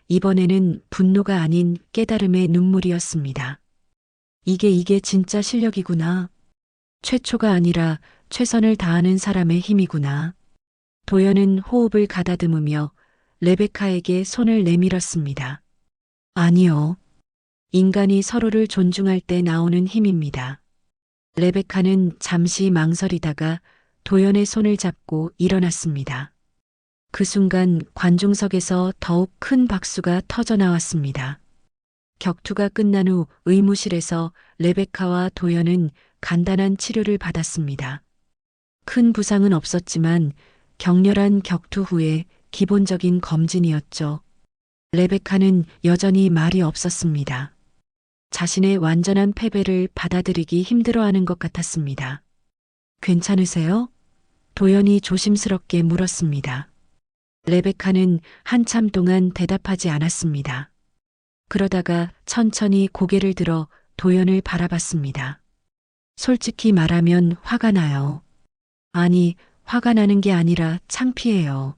이번에는 분노가 아닌 깨달음의 눈물이었습니다. 이게 진짜 실력이구나. 최초가 아니라 최선을 다하는 사람의 힘이구나. 도연은 호흡을 가다듬으며 레베카에게 손을 내밀었습니다. 아니요. 인간이 서로를 존중할 때 나오는 힘입니다. 레베카는 잠시 망설이다가 도연의 손을 잡고 일어났습니다. 그 순간 관중석에서 더욱 큰 박수가 터져 나왔습니다. 격투가 끝난 후 의무실에서 레베카와 도연은 간단한 치료를 받았습니다. 큰 부상은 없었지만 격렬한 격투 후에 기본적인 검진이었죠. 레베카는 여전히 말이 없었습니다. 자신의 완전한 패배를 받아들이기 힘들어하는 것 같았습니다. 괜찮으세요? 도연이 조심스럽게 물었습니다. 레베카는 한참 동안 대답하지 않았습니다. 그러다가 천천히 고개를 들어 도연을 바라봤습니다. 솔직히 말하면 화가 나요. 아니, 화가 나는 게 아니라 창피해요.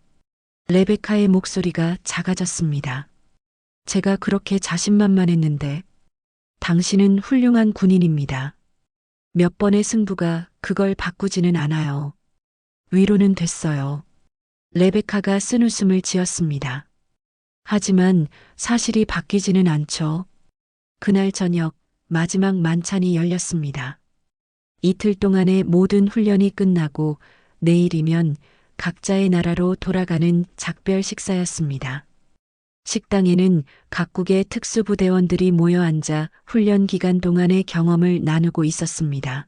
레베카의 목소리가 작아졌습니다. 제가 그렇게 자신만만했는데 당신은 훌륭한 군인입니다. 몇 번의 승부가 그걸 바꾸지는 않아요. 위로는 됐어요. 레베카가 쓴웃음을 지었습니다. 하지만 사실이 바뀌지는 않죠. 그날 저녁 마지막 만찬이 열렸습니다. 이틀 동안의 모든 훈련이 끝나고 내일이면 각자의 나라로 돌아가는 작별 식사였습니다. 식당에는 각국의 특수부대원들이 모여 앉아 훈련 기간 동안의 경험을 나누고 있었습니다.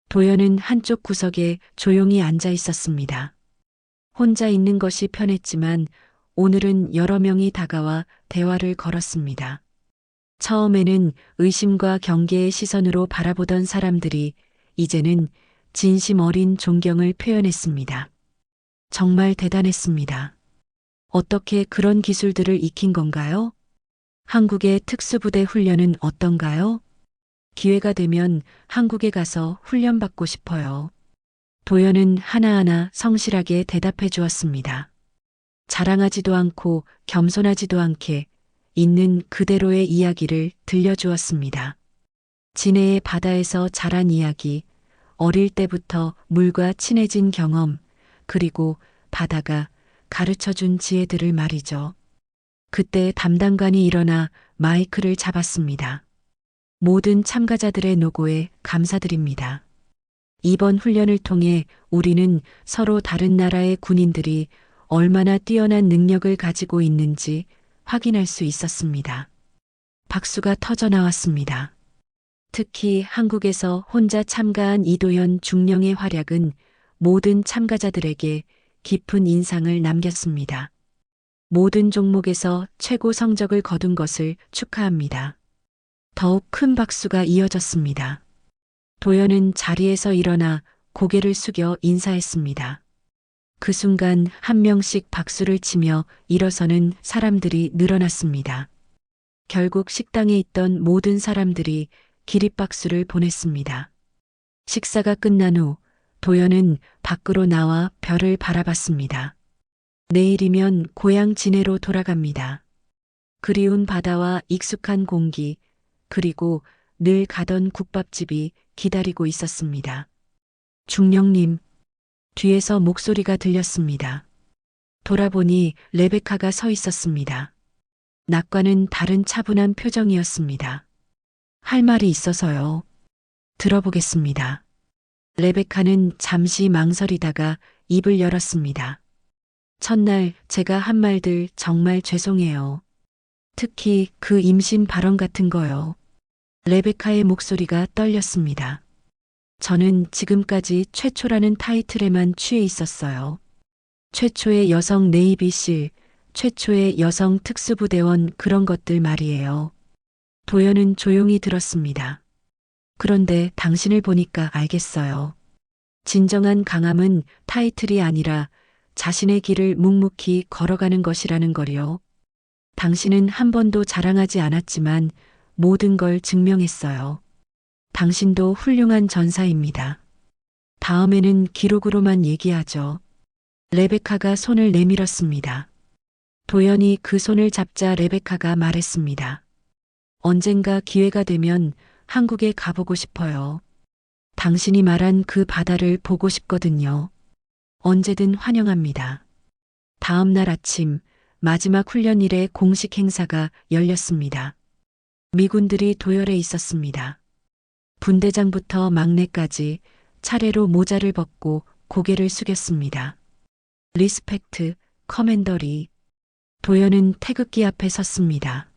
도연은 한쪽 구석에 조용히 앉아 있었습니다. 혼자 있는 것이 편했지만 오늘은 여러 명이 다가와 대화를 걸었습니다. 처음에는 의심과 경계의 시선으로 바라보던 사람들이 이제는 진심 어린 존경을 표현했습니다. 정말 대단했습니다. 어떻게 그런 기술들을 익힌 건가요? 한국의 특수부대 훈련은 어떤가요? 기회가 되면 한국에 가서 훈련받고 싶어요. 도연은 하나하나 성실하게 대답해 주었습니다. 자랑하지도 않고 겸손하지도 않게 있는 그대로의 이야기를 들려주었습니다. 진해의 바다에서 자란 이야기, 어릴 때부터 물과 친해진 경험, 그리고 바다가 가르쳐준 지혜들을 말이죠. 그때 담당관이 일어나 마이크를 잡았습니다. 모든 참가자들의 노고에 감사드립니다. 이번 훈련을 통해 우리는 서로 다른 나라의 군인들이 얼마나 뛰어난 능력을 가지고 있는지 확인할 수 있었습니다. 박수가 터져 나왔습니다. 특히 한국에서 혼자 참가한 이도현 중령의 활약은 모든 참가자들에게 깊은 인상을 남겼습니다. 모든 종목에서 최고 성적을 거둔 것을 축하합니다. 더욱 큰 박수가 이어졌습니다. 도연은 자리에서 일어나 고개를 숙여 인사했습니다. 그 순간 한 명씩 박수를 치며 일어서는 사람들이 늘어났습니다. 결국 식당에 있던 모든 사람들이 기립박수를 보냈습니다. 식사가 끝난 후 도연은 밖으로 나와 별을 바라봤습니다. 내일이면 고향 진해로 돌아갑니다. 그리운 바다와 익숙한 공기, 그리고 늘 가던 국밥집이 기다리고 있었습니다. 중령님, 뒤에서 목소리가 들렸습니다. 돌아보니 레베카가 서 있었습니다. 낮과는 다른 차분한 표정이었습니다. 할 말이 있어서요. 들어보겠습니다. 레베카는 잠시 망설이다가 입을 열었습니다. 첫날 제가 한 말들 정말 죄송해요. 특히 그 임신 발언 같은 거요. 레베카의 목소리가 떨렸습니다. 저는 지금까지 최초라는 타이틀에만 취해 있었어요. 최초의 여성 네이비실, 최초의 여성 특수부대원 그런 것들 말이에요. 도연은 조용히 들었습니다. 그런데 당신을 보니까 알겠어요. 진정한 강함은 타이틀이 아니라 자신의 길을 묵묵히 걸어가는 것이라는 거요. 당신은 한 번도 자랑하지 않았지만 모든 걸 증명했어요. 당신도 훌륭한 전사입니다. 다음에는 기록으로만 얘기하죠. 레베카가 손을 내밀었습니다. 도연이 그 손을 잡자 레베카가 말했습니다. 언젠가 기회가 되면 한국에 가보고 싶어요. 당신이 말한 그 바다를 보고 싶거든요. 언제든 환영합니다. 다음 날 아침 마지막 훈련일의 공식 행사가 열렸습니다. 미군들이 도열해 있었습니다. 분대장부터 막내까지 차례로 모자를 벗고 고개를 숙였습니다. 리스펙트, 커맨더리. 도연은 태극기 앞에 섰습니다.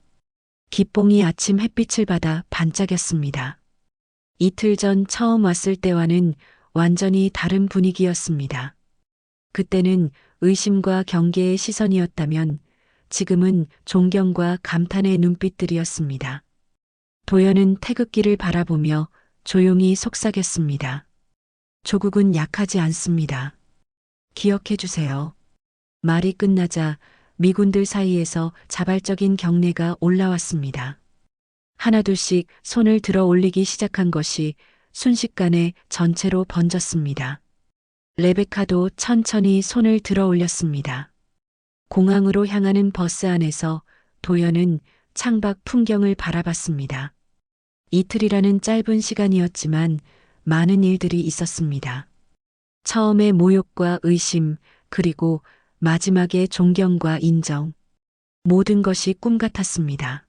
기뽕이 아침 햇빛을 받아 반짝였습니다. 이틀 전 처음 왔을 때와는 완전히 다른 분위기였습니다. 그때는 의심과 경계의 시선이었다면 지금은 존경과 감탄의 눈빛들이었습니다. 도연은 태극기를 바라보며 조용히 속삭였습니다. 조국은 약하지 않습니다. 기억해 주세요. 말이 끝나자 미군들 사이에서 자발적인 경례가 올라왔습니다. 하나둘씩 손을 들어 올리기 시작한 것이 순식간에 전체로 번졌습니다. 레베카도 천천히 손을 들어 올렸습니다. 공항으로 향하는 버스 안에서 도연은 창밖 풍경을 바라봤습니다. 이틀이라는 짧은 시간이었지만 많은 일들이 있었습니다. 처음에 모욕과 의심, 그리고 마지막에 존경과 인정. 모든 것이 꿈 같았습니다.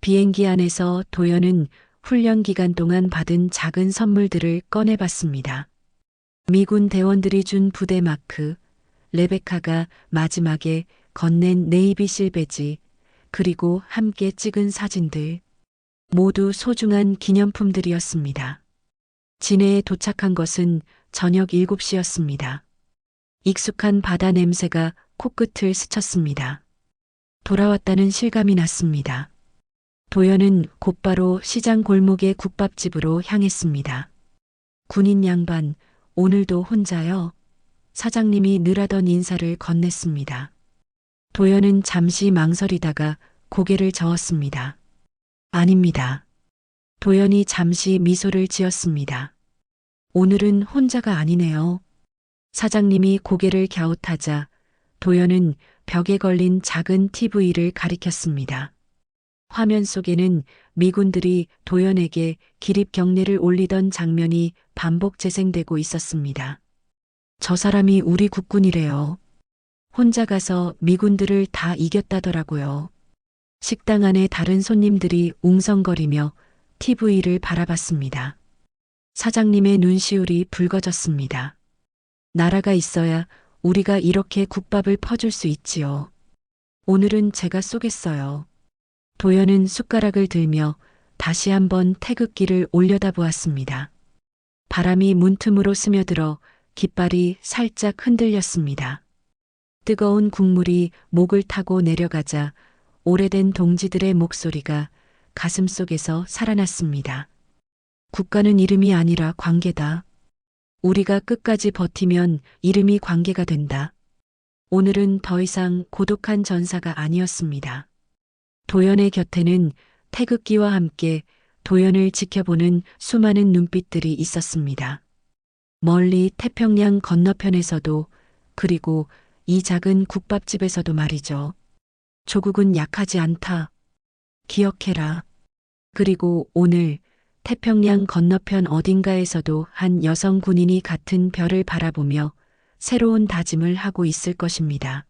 비행기 안에서 도연은 훈련 기간 동안 받은 작은 선물들을 꺼내봤습니다. 미군 대원들이 준 부대 마크, 레베카가 마지막에 건넨 네이비실 배지, 그리고 함께 찍은 사진들. 모두 소중한 기념품들이었습니다. 진해에 도착한 것은 저녁 7시였습니다. 익숙한 바다 냄새가 코끝을 스쳤습니다. 돌아왔다는 실감이 났습니다. 도연은 곧바로 시장 골목의 국밥집으로 향했습니다. 군인 양반, 오늘도 혼자요? 사장님이 늘 하던 인사를 건넸습니다. 도연은 잠시 망설이다가 고개를 저었습니다. 아닙니다. 도연이 잠시 미소를 지었습니다. 오늘은 혼자가 아니네요. 사장님이 고개를 갸웃하자 도연은 벽에 걸린 작은 TV를 가리켰습니다. 화면 속에는 미군들이 도연에게 기립 경례를 올리던 장면이 반복 재생되고 있었습니다. 저 사람이 우리 국군이래요. 혼자 가서 미군들을 다 이겼다더라고요. 식당 안에 다른 손님들이 웅성거리며 TV를 바라봤습니다. 사장님의 눈시울이 붉어졌습니다. 나라가 있어야 우리가 이렇게 국밥을 퍼줄 수 있지요. 오늘은 제가 쏘겠어요. 도연은 숟가락을 들며 다시 한번 태극기를 올려다보았습니다. 바람이 문틈으로 스며들어 깃발이 살짝 흔들렸습니다. 뜨거운 국물이 목을 타고 내려가자 오래된 동지들의 목소리가 가슴속에서 살아났습니다. 국가는 이름이 아니라 관계다. 우리가 끝까지 버티면 이름이 관계가 된다. 오늘은 더 이상 고독한 전사가 아니었습니다. 도연의 곁에는 태극기와 함께 도연을 지켜보는 수많은 눈빛들이 있었습니다. 멀리 태평양 건너편에서도, 그리고 이 작은 국밥집에서도 말이죠. 조국은 약하지 않다. 기억해라. 그리고 오늘 태평양 건너편 어딘가에서도 한 여성 군인이 같은 별을 바라보며 새로운 다짐을 하고 있을 것입니다.